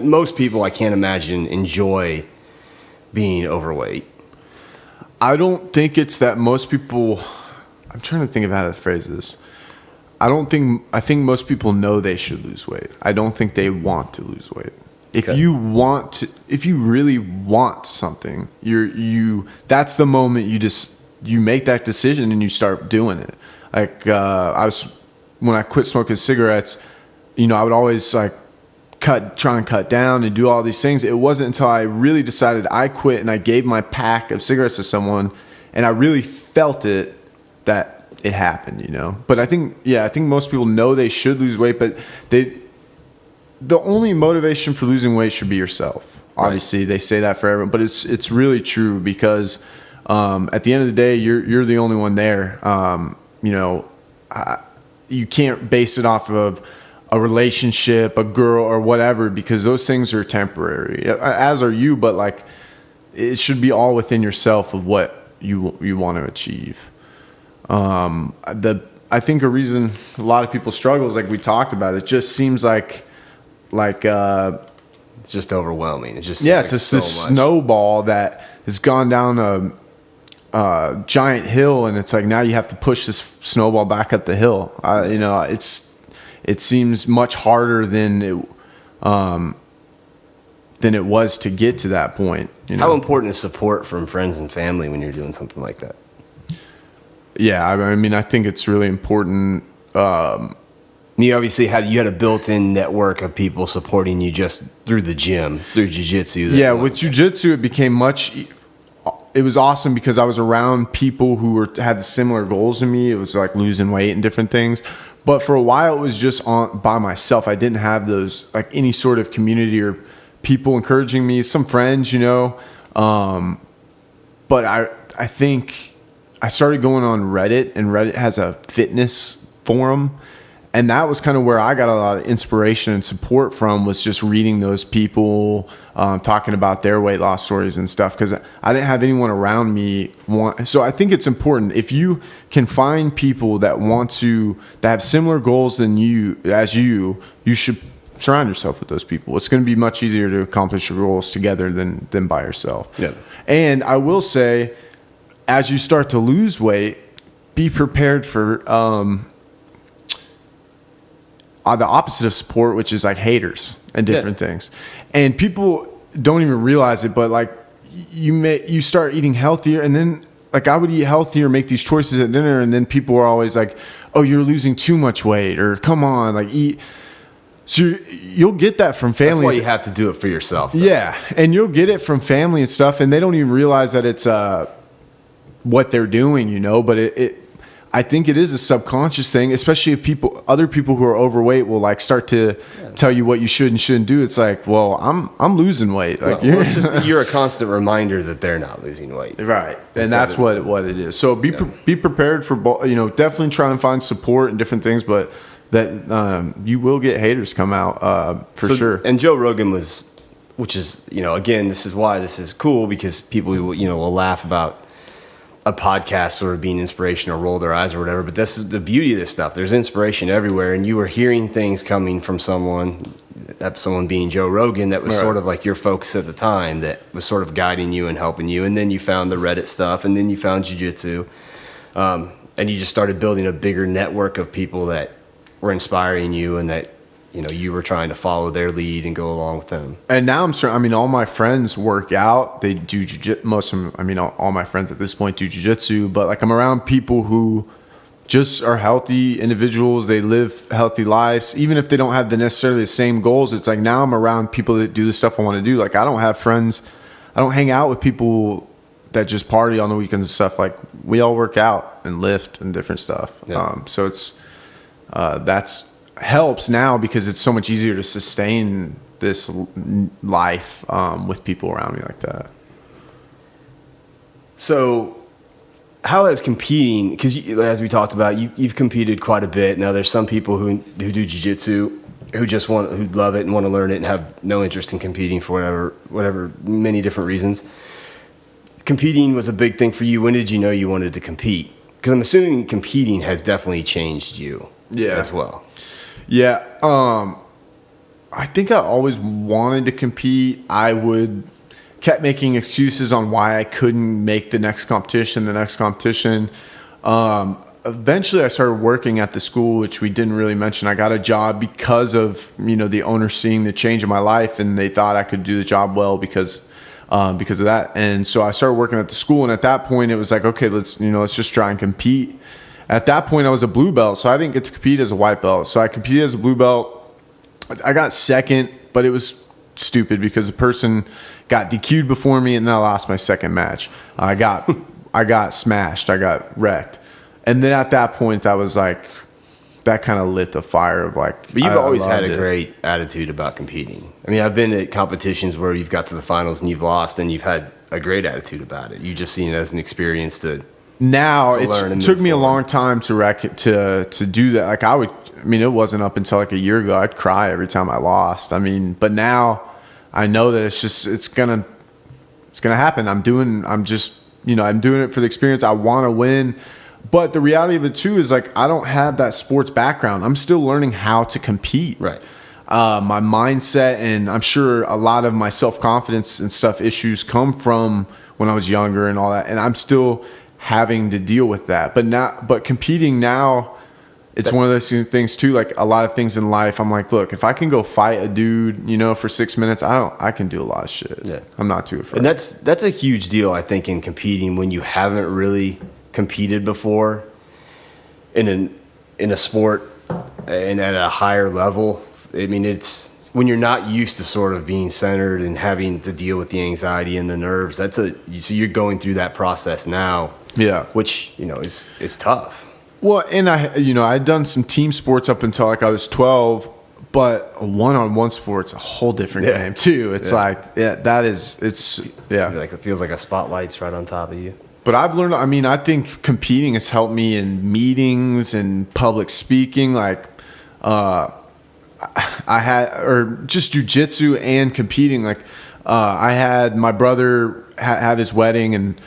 most people, I can't imagine, enjoy being overweight. I don't think it's that most people, I'm trying to think of how to phrase this. I think most people know they should lose weight. I don't think they want to lose weight. If you really want something, that's the moment you make that decision and you start doing it. When I quit smoking cigarettes, I would always try and cut down and do all these things. It wasn't until I really decided I quit and I gave my pack of cigarettes to someone and I really felt it that it happened, But I think most people know they should lose weight, but the only motivation for losing weight should be yourself. Obviously, right. They say that for everyone, but it's really true because at the end of the day, you're the only one there. You can't base it off of a relationship, a girl, or whatever, because those things are temporary. As are you, but it should be all within yourself of what you want to achieve. I think a reason a lot of people struggle is we talked about. It just seems like it's just overwhelming. It's just it's just this snowball that has gone down a giant hill, and it's now you have to push this snowball back up the hill. It seems much harder than it was to get to that point. How important is support from friends and family when you're doing something like that? Yeah, I mean, I think it's really important. You obviously had a built-in network of people supporting you just through the gym, through jiu-jitsu. Yeah, with jiu-jitsu, it became it was awesome because I was around people who had similar goals to me. It was like losing weight and different things. But for a while, it was just by myself. I didn't have those, like any sort of community or people encouraging me, some friends, but I think I started going on Reddit, and Reddit has a fitness forum. And that was kind of where I got a lot of inspiration and support from, was just reading those people talking about their weight loss stories and stuff, because I didn't have anyone around me. So I think it's important, if you can find people that have similar goals as you should surround yourself with those people. It's going to be much easier to accomplish your goals together than by yourself. Yeah. And I will say, as you start to lose weight, be prepared for the opposite of support, which is like haters and different things. And people don't even realize it, but like you start eating healthier, and then like I would eat healthier, make these choices at dinner, and then people were always like, "Oh, you're losing too much weight," or "Come on, like eat." So you'll get that from family. That's why you have to do it for yourself, though. Yeah, and you'll get it from family and stuff, and they don't even realize that it's what they're doing, but I think it is a subconscious thing, especially if other people who are overweight will like start to tell you what you should and shouldn't do. It's like, well, I'm losing weight. Like you're a constant reminder that they're not losing weight, right? And that's what it is. So be prepared for, definitely try and find support and different things, but that you will get haters come out for sure. And Joe Rogan which is again, this is why this is cool, because people will laugh about a podcast sort of being inspiration or roll their eyes or whatever, but this is the beauty of this stuff. There's inspiration everywhere, and you were hearing things coming from someone being Joe Rogan, that was sort of like your focus at the time, that was sort of guiding you and helping you. And then you found the Reddit stuff, and then you found jiu-jitsu, and you just started building a bigger network of people that were inspiring you, and that you were trying to follow their lead and go along with them. And now all my friends work out. They do jiu-jitsu. Most of them, all my friends at this point do jiu-jitsu. But like, I'm around people who just are healthy individuals. They live healthy lives, even if they don't have necessarily the same goals. It's like, now I'm around people that do the stuff I want to do. Like, I don't have friends. I don't hang out with people that just party on the weekends and stuff. Like, we all work out and lift and different stuff. Yeah. So it's that's helps now, because it's so much easier to sustain this life with people around me like that. So how has competing, because as we talked about, you've competed quite a bit. Now there's some people who do jiu-jitsu who love it and want to learn it and have no interest in competing for whatever many different reasons. Competing was a big thing for you. When did you know you wanted to compete? Because I'm assuming competing has definitely changed you as well. Yeah, I think I always wanted to compete. Kept making excuses on why I couldn't make the next competition. Eventually I started working at the school, which we didn't really mention. I got a job because of, the owner seeing the change in my life, and they thought I could do the job well because of that. And so I started working at the school, and at that point it was like, okay, let's just try and compete. At that point, I was a blue belt, so I didn't get to compete as a white belt. So I competed as a blue belt. I got second, but it was stupid because the person got DQ'd before me, and then I lost my second match. I got smashed. I got wrecked. And then at that point, I was like, that kind of lit the fire of like. But you've always had a great attitude about competing. I've been at competitions where you've got to the finals and you've lost, and you've had a great attitude about it. You just seen it as an experience to. Now it took me a long time to do that. Like it wasn't up until like a year ago. I'd cry every time I lost. But now I know that it's gonna happen. I'm doing it for the experience. I want to win. But the reality of it too is like, I don't have that sports background. I'm still learning how to compete. Right. My mindset, and I'm sure a lot of my self-confidence and stuff issues come from when I was younger and all that. And I'm still having to deal with that. But competing now, it's one of those things too. Like a lot of things in life, I'm like, look, if I can go fight a dude, for 6 minutes, I can do a lot of shit. Yeah. I'm not too afraid. And that's a huge deal, I think, in competing when you haven't really competed before in a sport and at a higher level, I mean, it's when you're not used to sort of being centered and having to deal with the anxiety and the nerves. So you're going through that process now. Yeah. Which, is tough. Well, and I'd done some team sports up until like I was 12, but a one-on-one sport's a whole different game too. It's It feels like a spotlight's right on top of you. But I've learned, I think competing has helped me in meetings and public speaking. Like, just jujitsu and competing. Like, I had my brother had his wedding, and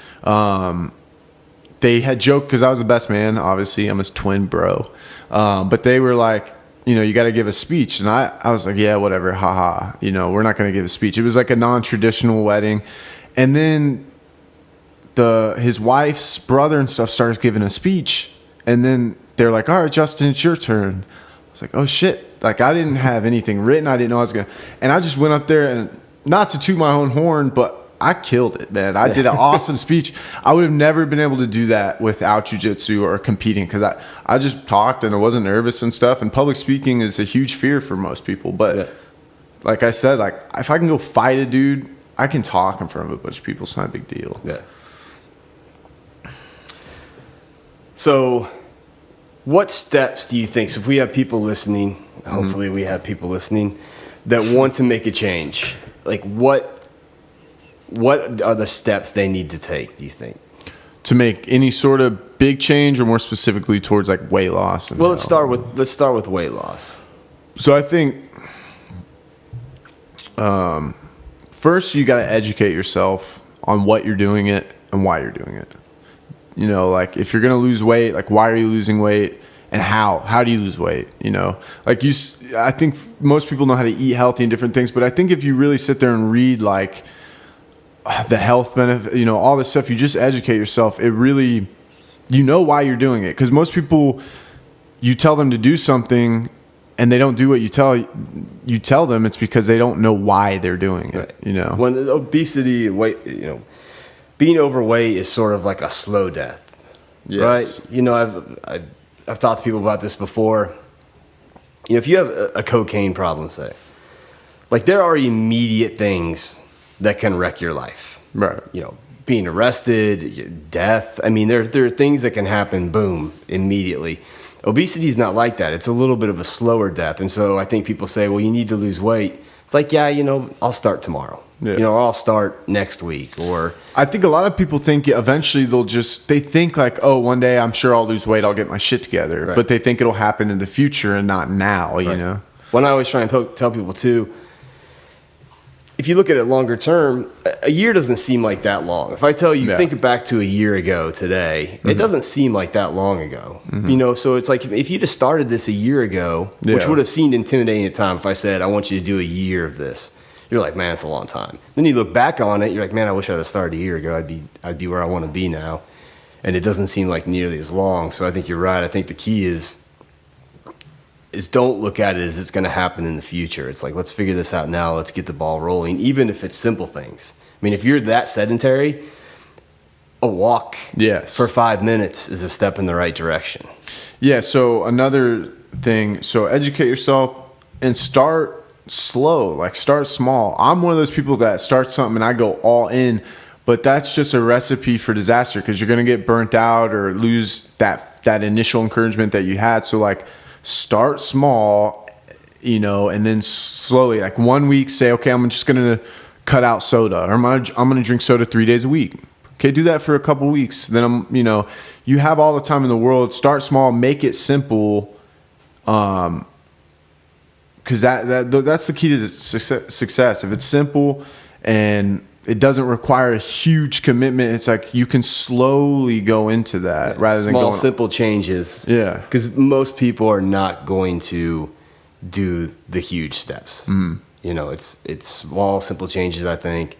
they had joked because I was the best man. Obviously, I'm his twin bro. But they were like, you got to give a speech, and I was like, yeah, whatever, haha. We're not going to give a speech. It was like a non-traditional wedding, and then his wife's brother and stuff starts giving a speech, and then they're like, all right, Justin, it's your turn. I was like, oh shit. Like, I didn't have anything written. I didn't know I was going to, and I just went up there, and not to toot my own horn, but I killed it, man. I did an awesome speech. I would have never been able to do that without jiu-jitsu or competing, because I just talked and I wasn't nervous and stuff, and public speaking is a huge fear for most people. But like I said, like, if I can go fight a dude, I can talk in front of a bunch of people. It's not a big deal. Yeah. So what steps do you think, so if we have people listening, hopefully we have people listening that want to make a change, like what are the steps they need to take, do you think? To make any sort of big change, or more specifically towards like weight loss? Well, let's start with weight loss. So I think first you got to educate yourself on what you're doing it and why you're doing it. Like, if you're going to lose weight, like, why are you losing weight, and how do you lose weight? Like, I think most people know how to eat healthy and different things, but I think if you really sit there and read like the health benefit, all this stuff, you just educate yourself. It really, why you're doing it. Because most people, you tell them to do something and they don't do what you tell them, it's because they don't know why they're doing it. Right. When obesity, weight, being overweight is sort of like a slow death. Yes. Right? I've talked to people about this before. If you have a cocaine problem, say, like, there are immediate things that can wreck your life. Right. Being arrested, death. I mean, there are things that can happen, boom, immediately. Obesity is not like that. It's a little bit of a slower death. And so I think people say, well, you need to lose weight. It's like, I'll start tomorrow. Yeah. Or I'll start next week. Or I think a lot of people think eventually they think like, oh, one day I'm sure I'll lose weight, I'll get my shit together. Right. But they think it'll happen in the future and not now, right. When I always try and tell people too, if you look at it longer term, a year doesn't seem like that long. If I tell you, think back to a year ago today, it doesn't seem like that long ago. So it's like, if you just started this a year ago, which would have seemed intimidating at the time, if I said, I want you to do a year of this, you're like, man, it's a long time. Then you look back on it, you're like, man, I wish I'd have started a year ago. I'd be where I want to be now. And it doesn't seem like nearly as long. So I think you're right. I think the key is don't look at it as it's going to happen in the future. It's like, let's figure this out now. Let's get the ball rolling, even if it's simple things. I mean, if you're that sedentary, a walk for 5 minutes is a step in the right direction. Yeah, so another thing, educate yourself and start slow, like start small. I'm one of those people that start something and I go all in, but that's just a recipe for disaster, because you're going to get burnt out or lose that initial encouragement that you had. So like, start small, and then slowly, like 1 week, say, okay, I'm just going to cut out soda, or I'm going to drink soda 3 days a week. Okay, do that for a couple weeks. Then you have all the time in the world. Start small, make it simple, because that's the key to success. If it's simple and it doesn't require a huge commitment, it's like you can slowly go into that rather than small, simple changes. Yeah, because most people are not going to do the huge steps. It's small, simple changes, I think,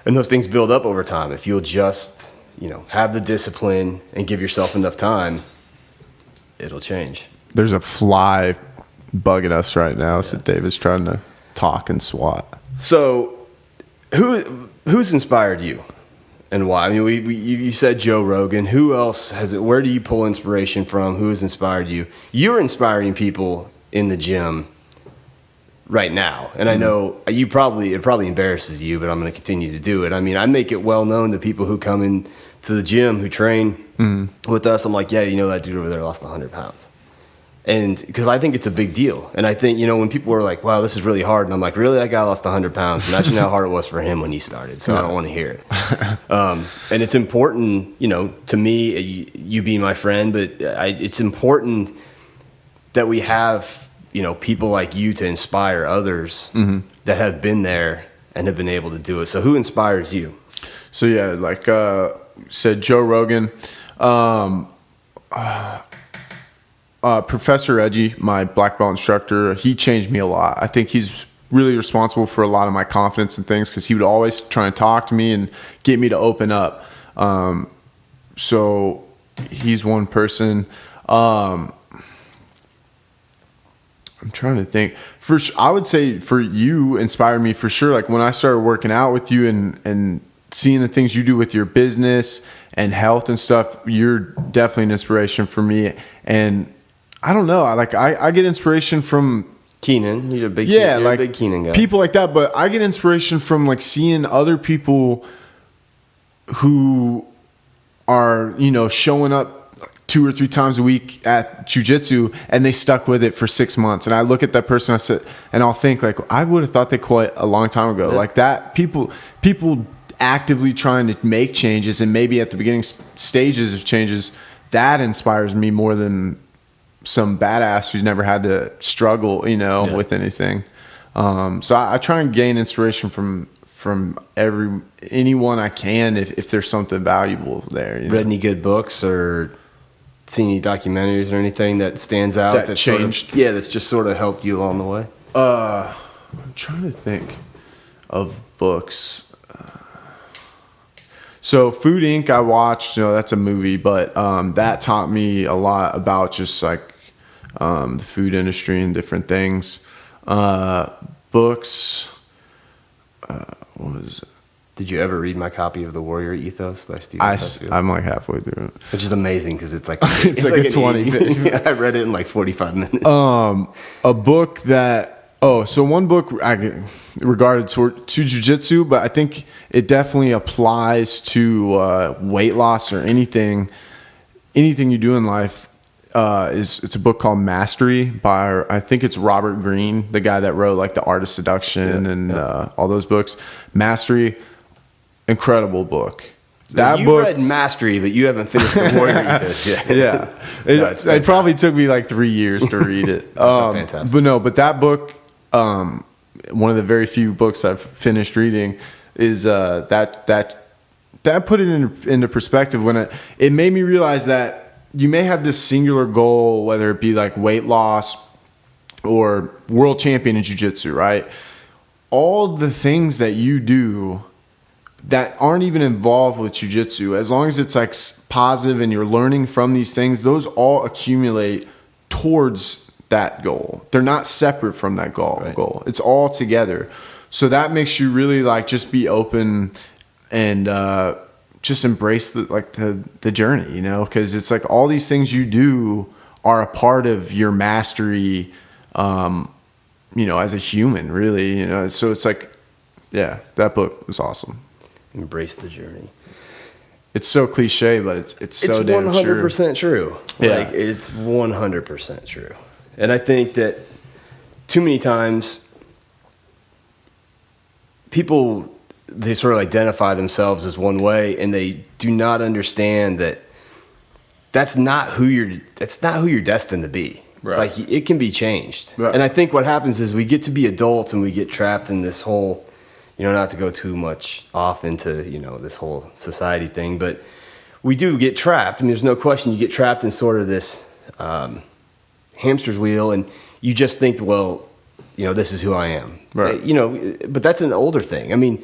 and those things build up over time. If you'll just have the discipline and give yourself enough time, it'll change. There's a fly bugging us right now, so David's trying to talk and swat. So who's inspired you And why? I mean, you said Joe Rogan. Who else has it? Where do you pull inspiration from? Who has inspired you? You're inspiring people in the gym right now, and I know it probably embarrasses you, but I'm going to continue to do it. I mean, I make it well known to people who come in to the gym who train with us. I'm like, yeah, you know that dude over there lost 100 pounds. And because I think it's a big deal. And I think, when people are like, wow, this is really hard. And I'm like, really? That guy lost 100 pounds. Imagine how hard it was for him when he started. So I don't want to hear it. And it's important, to me, you being my friend, but it's important that we have, people like you to inspire others that have been there and have been able to do it. So who inspires you? So yeah, like said Joe Rogan. Professor Edgy, my black belt instructor, he changed me a lot. I think he's really responsible for a lot of my confidence and things because he would always try and talk to me and get me to open up. So he's one person. I'm trying to think. I would say for you, inspired me for sure. Like when I started working out with you and seeing the things you do with your business and health and stuff, you're definitely an inspiration for me. And I don't know. I get inspiration from Keenan. You're a big Keenan guy. People like that, but I get inspiration from like seeing other people who are, showing up 2 or 3 times a week at jiu-jitsu and they stuck with it for 6 months. And I look at that person, and I'll think like, I would have thought they quit a long time ago. Yeah. Like that, people actively trying to make changes, and maybe at the beginning stages of changes, that inspires me more than some badass who's never had to struggle, with anything. So I try and gain inspiration from anyone I can if there's something valuable there. Read any good books or seen any documentaries or anything that stands out that changed? That's just sort of helped you along the way. I'm trying to think of books. So Food Inc. I watched, that's a movie, but that taught me a lot about just like the food industry and different things. Books. What was it? Did you ever read my copy of The Warrior Ethos by Stephen Pressfield? I'm like halfway through it. Which is amazing because it's like it's like a 20. I read it in like 45 minutes. A book that one book regarded to jiu-jitsu, but I think it definitely applies to weight loss or anything you do in life. It's a book called Mastery by, I think it's Robert Greene, the guy that wrote like The Art of Seduction all those books. Mastery, incredible book. So you read Mastery, but you haven't finished The Warrior Ethos yet. Yeah. It probably took me like 3 years to read it. Fantastic. But that book, one of the very few books I've finished reading is that put it into perspective when it made me realize that you may have this singular goal, whether it be like weight loss or world champion in jiu-jitsu, right? All the things that you do that aren't even involved with jiu-jitsu, as long as it's like positive and you're learning from these things, those all accumulate towards that goal. They're not separate from that goal. Right. It's all together. So that makes you really like just be open and just embrace the journey, because it's like all these things you do are a part of your mastery, as a human, really, So it's like, yeah, that book was awesome. Embrace the journey. It's so cliche, but it's so damn true. 100% true. Yeah. Like it's 100% true. And I think that too many times people, they sort of identify themselves as one way and they do not understand that that's not who you're destined to be. Right. Like it can be changed. Right. And I think what happens is we get to be adults and we get trapped in this whole, not to go too much off into, this whole society thing, but we do get trapped. I mean, there's no question you get trapped in sort of this hamster's wheel and you just think, well, this is who I am. Right. But that's an older thing. I mean,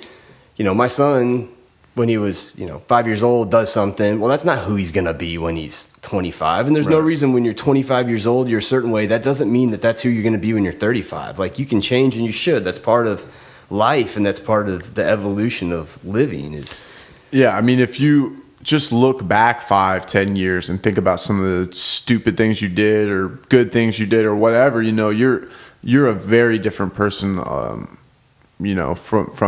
my son, when he was, 5 years old, does something. Well, that's not who he's going to be when he's 25. And there's no reason when you're 25 years old, you're a certain way. That doesn't mean that that's who you're going to be when you're 35. Like, you can change and you should. That's part of life, and that's part of the evolution of living is Yeah, I mean, if you just look back 5-10 years and think about some of the stupid things you did or good things you did or whatever, you're a very different person, from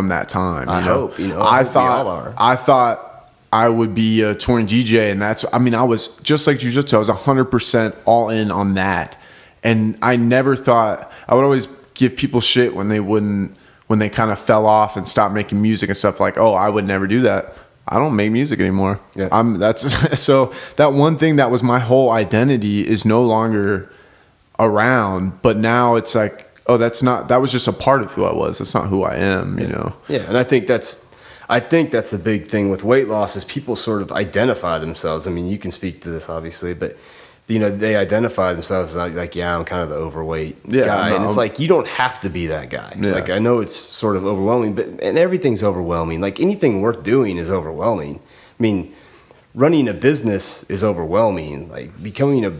that time. I hope, we all are. I thought I would be a touring DJ, and I was just like jiu-jitsu. I was 100% all in on that. And I never thought, I would always give people shit when they kind of fell off and stopped making music and stuff, like, oh, I would never do that. I don't make music anymore. Yeah. So that one thing that was my whole identity is no longer around, but now it's like, oh, that was just a part of who I was. That's not who I am, Yeah. And I think that's the big thing with weight loss is people sort of identify themselves. I mean, you can speak to this obviously, but they identify themselves as like, yeah, I'm kind of the overweight guy. No, and it's like, you don't have to be that guy. Yeah. Like, I know it's sort of overwhelming, and everything's overwhelming. Like, anything worth doing is overwhelming. I mean, running a business is overwhelming. Like, becoming a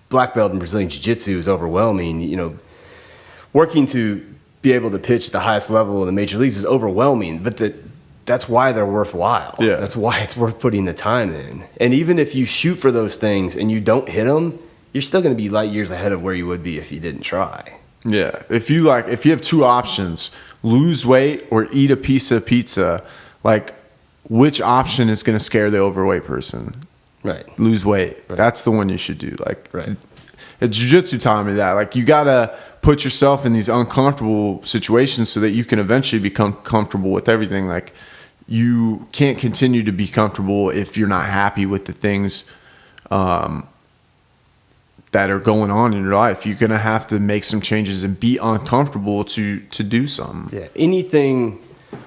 black belt in Brazilian Jiu-Jitsu is overwhelming. Working to be able to pitch at the highest level in the major leagues is overwhelming, but that's why they're worthwhile. Yeah. That's why it's worth putting the time in. And even if you shoot for those things and you don't hit them, you're still going to be light years ahead of where you would be if you didn't try. Yeah. If you have two options, lose weight or eat a piece of pizza, like, which option is going to scare the overweight person? Right. Lose weight. Right. That's the one you should do. Like, right. Jiu-jitsu taught me that. Like, you got to put yourself in these uncomfortable situations so that you can eventually become comfortable with everything. Like, you can't continue to be comfortable if you're not happy with the things that are going on in your life. You're going to have to make some changes and be uncomfortable to do something. Yeah.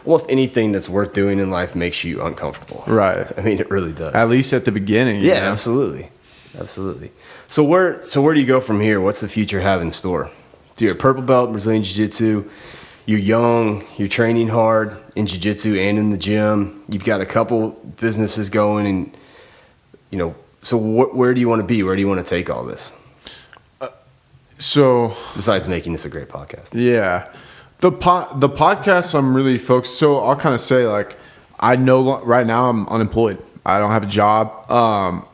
Almost anything that's worth doing in life makes you uncomfortable. Right. I mean, it really does. At least at the beginning. Yeah, absolutely. Absolutely. So where do you go from here? What's the future have in store? So you're a purple belt in Brazilian Jiu-Jitsu. You're young. You're training hard in Jiu-Jitsu and in the gym. You've got a couple businesses going, and so where do you want to be? Where do you want to take all this? So besides making this a great podcast, yeah, the podcast I'm really focused. So I'll kind of say, like, I know right now I'm unemployed. I don't have a job.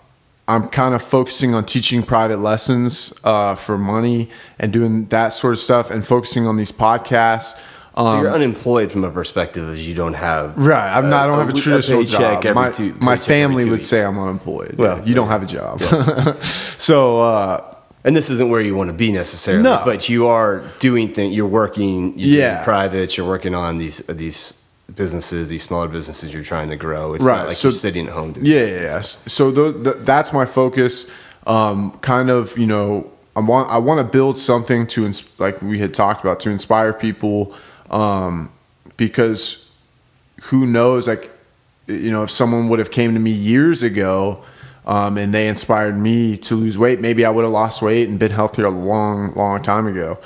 I'm kind of focusing on teaching private lessons for money and doing that sort of stuff, and focusing on these podcasts. So you're unemployed from a perspective as you don't have right. I don't have a traditional job. My family would say I'm unemployed. Well, you don't have a job. Yeah. So and this isn't where you want to be necessarily. No. But you are doing things. You're working. You're doing privates. You're working on these businesses, these smaller businesses you're trying to grow. It's not like you're sitting at home doing things. So that's my focus. Kind of, I want to build something like we had talked about, to inspire people, because who knows, like, if someone would have came to me years ago, and they inspired me to lose weight, maybe I would have lost weight and been healthier a long time ago.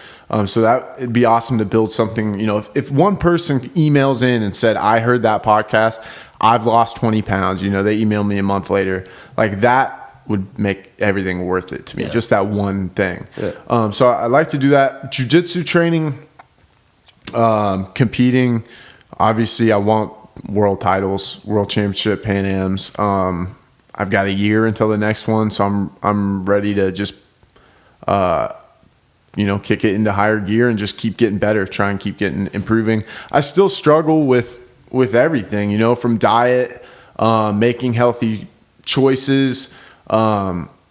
So that it'd be awesome to build something. If one person emails in and said, I heard that podcast, I've lost 20 pounds, they email me a month later, like, that would make everything worth it to me. Yeah. Just that one thing. Yeah. So I like to do that. Jiu-jitsu training, competing. Obviously I want world titles, world championship, Pan Ams. I've got a year until the next one, so I'm ready to just kick it into higher gear and just keep getting better, try and keep improving. I still struggle with everything, from diet, making healthy choices.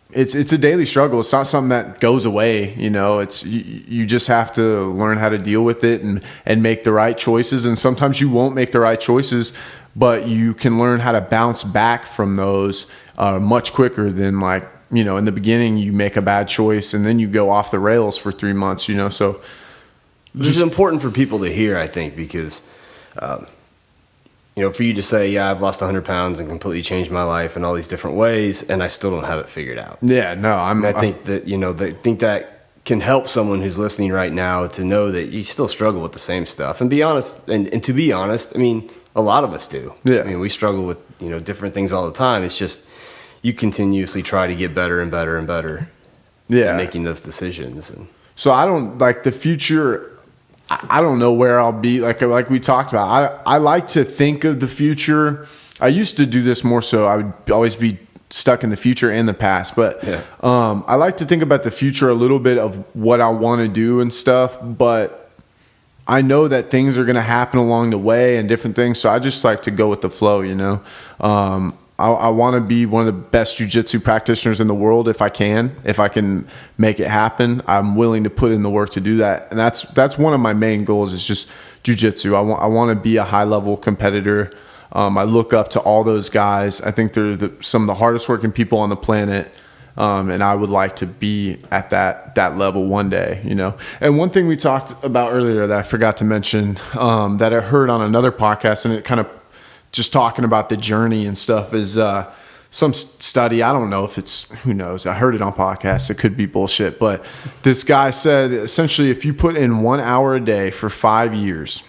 It's a daily struggle. It's not something that goes away. It's you just have to learn how to deal with it and make the right choices. And sometimes you won't make the right choices, but you can learn how to bounce back from those much quicker than, like, in the beginning you make a bad choice and then you go off the rails for 3 months, so. Which is important for people to hear, I think, because, for you to say, yeah, I've lost 100 pounds and completely changed my life in all these different ways, and I still don't have it figured out. Yeah, no, I think that can help someone who's listening right now to know that you still struggle with the same stuff, and be honest. And to be honest, I mean, a lot of us do. Yeah. I mean, we struggle with, different things all the time. It's just, you continuously try to get better and better and better. Yeah. At making those decisions. And so I don't, like, the future, I don't know where I'll be. Like we talked about, I like to think of the future I used to do this more so I would always be stuck in the future and the past, but I like to think about the future a little bit of what I want to do and stuff, but I know that things are going to happen along the way and different things, so I just like to go with the flow, you know. I want to be one of the best jiu-jitsu practitioners in the world if I can make it happen. I'm willing to put in the work to do that, and that's one of my main goals is just jiu-jitsu. I want to be a high-level competitor. I look up to all those guys. I think they're some of the hardest working people on the planet, and I would like to be at that level one day, you know. And one thing we talked about earlier that I forgot to mention that I heard on another podcast, and it kind of just talking about the journey and stuff, is some study. I don't know if it's, who knows, I heard it on podcasts, it could be bullshit, but this guy said essentially if you put in 1 hour a day for 5 years,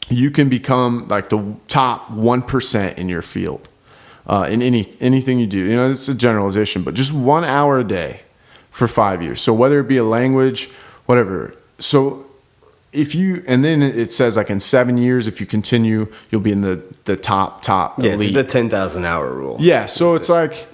you can become like the top 1% in your field, in anything you do. You know, it's a generalization, but just 1 hour a day for 5 years. So whether it be a language, whatever. So and then it says like in 7 years, if you continue, you'll be in the top elite. It's the 10,000 hour rule. Yeah. So it's like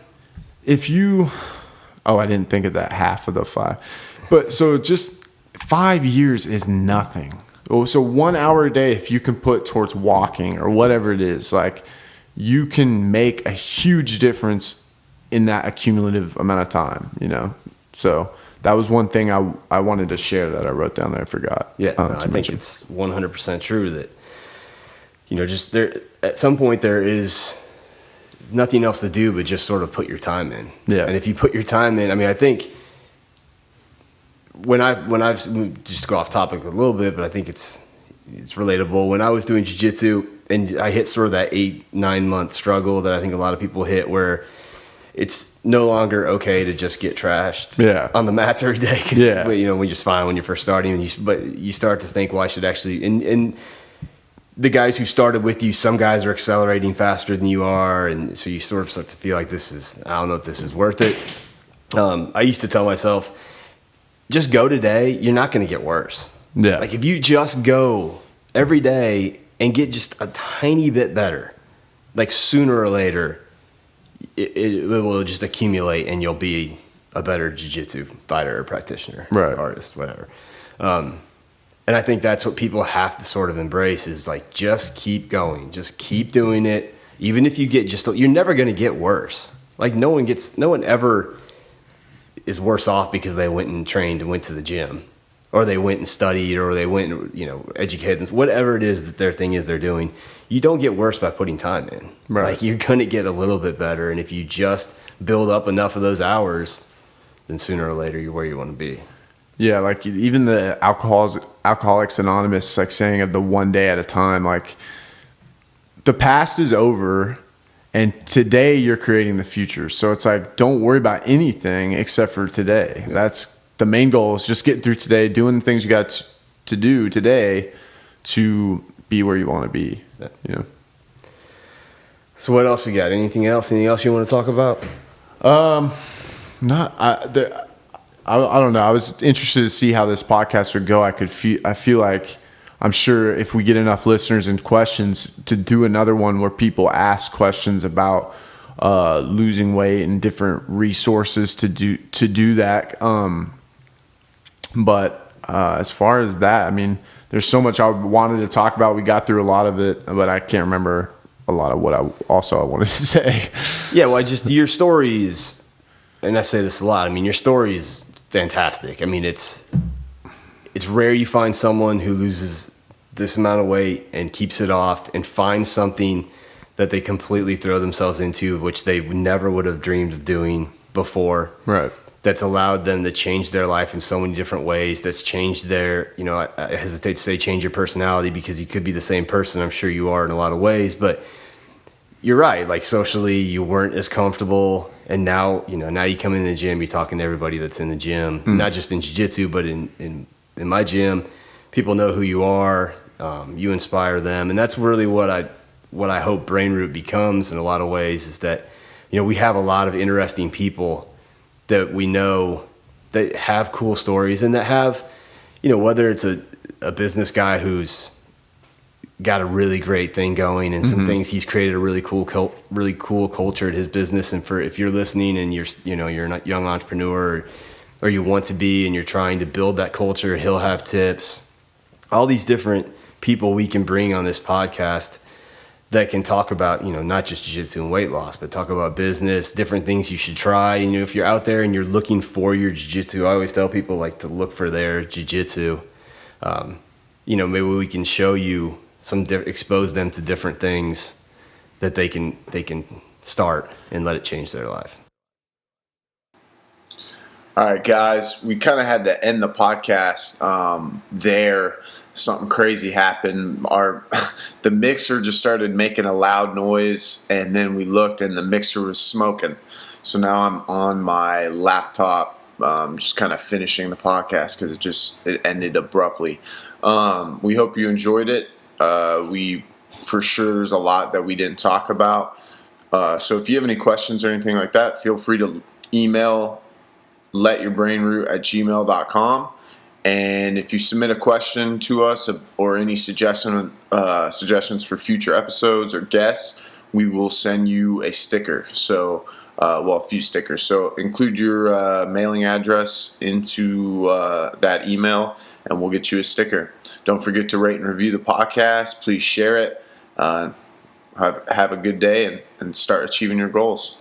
I didn't think of that, half of the 5, but so just 5 years is nothing. So 1 hour a day, if you can put towards walking or whatever it is, like you can make a huge difference in that accumulative amount of time, you know? So that was one thing I wanted to share that I wrote down that I forgot. Yeah, I think it's 100% true that, you know, just there, at some point there is nothing else to do but just sort of put your time in. Yeah. And if you put your time in, I mean, I think when I've just go off topic a little bit, but I think it's relatable. When I was doing jiu-jitsu and I hit sort of that 8-9 month struggle that I think a lot of people hit, where it's no longer okay to just get trashed on the mats every day. Yeah. You know, when you're just fine when you're first starting, but you start to think, well, I should actually, and the guys who started with you, some guys are accelerating faster than you are. And so you sort of start to feel like I don't know if this is worth it. I used to tell myself, just go today. You're not going to get worse. Yeah. Like if you just go every day and get just a tiny bit better, like sooner or later, it will just accumulate and you'll be a better jiu-jitsu fighter or practitioner, right, artist, whatever. And I think that's what people have to sort of embrace is like, just keep going, just keep doing it. Even if you get you're never going to get worse. Like no one ever is worse off because they went and trained and went to the gym, or they went and studied, or they went and, you know, educated, whatever it is that their thing is they're doing. You don't get worse by putting time in. Right. Like you're going to get a little bit better. And if you just build up enough of those hours, then sooner or later you're where you want to be. Yeah. Like even the Alcoholics Anonymous, like saying of the one day at a time, like the past is over and today you're creating the future. So it's like, don't worry about anything except for today. Yeah. That's the main goal, is just getting through today, doing the things you got to do today to be where you want to be. Yeah. You know. So what else we got? Anything else you want to talk about? I don't know. I was interested to see how this podcast would go. I feel like, I'm sure if we get enough listeners and questions, to do another one where people ask questions about losing weight and different resources to do that. But as far as that, I mean, there's so much I wanted to talk about. We got through a lot of it, but I can't remember a lot of what I wanted to say. Yeah, well, your story is, and I say this a lot, I mean, your story is fantastic. I mean, it's rare you find someone who loses this amount of weight and keeps it off and finds something that they completely throw themselves into, which they never would have dreamed of doing before. Right. That's allowed them to change their life in so many different ways. That's changed their, you know, I hesitate to say change your personality, because you could be the same person. I'm sure you are in a lot of ways, but you're right. Like socially, you weren't as comfortable, and now you come in the gym, you're talking to everybody that's in the gym, not just in jiu-jitsu, but in my gym. People know who you are. You inspire them, and that's really what I hope Brain Root becomes in a lot of ways. Is that, you know, we have a lot of interesting people that we know that have cool stories, and that have, you know, whether it's a business guy who's got a really great thing going, and some things he's created a really cool culture at his business. And if you're listening and you're not young entrepreneur or you want to be and you're trying to build that culture, he'll have tips. All these different people we can bring on this podcast that can talk about, not just jiu-jitsu and weight loss, but talk about business, different things you should try. If you're out there and you're looking for your jiu-jitsu, I always tell people to look for their jiu-jitsu. Maybe we can show you expose them to different things that they can start and let it change their life. All right, guys, we kind of had to end the podcast there. Something crazy happened. The mixer just started making a loud noise, and then we looked, and the mixer was smoking. So now I'm on my laptop, just kind of finishing the podcast because it ended abruptly. We hope you enjoyed it. For sure, there's a lot that we didn't talk about. So if you have any questions or anything like that, feel free to email letyourbrainroot@gmail.com. And if you submit a question to us or any suggestions for future episodes or guests, we will send you a sticker. So, a few stickers. So include your mailing address into that email, and we'll get you a sticker. Don't forget to rate and review the podcast. Please share it. Have a good day and start achieving your goals.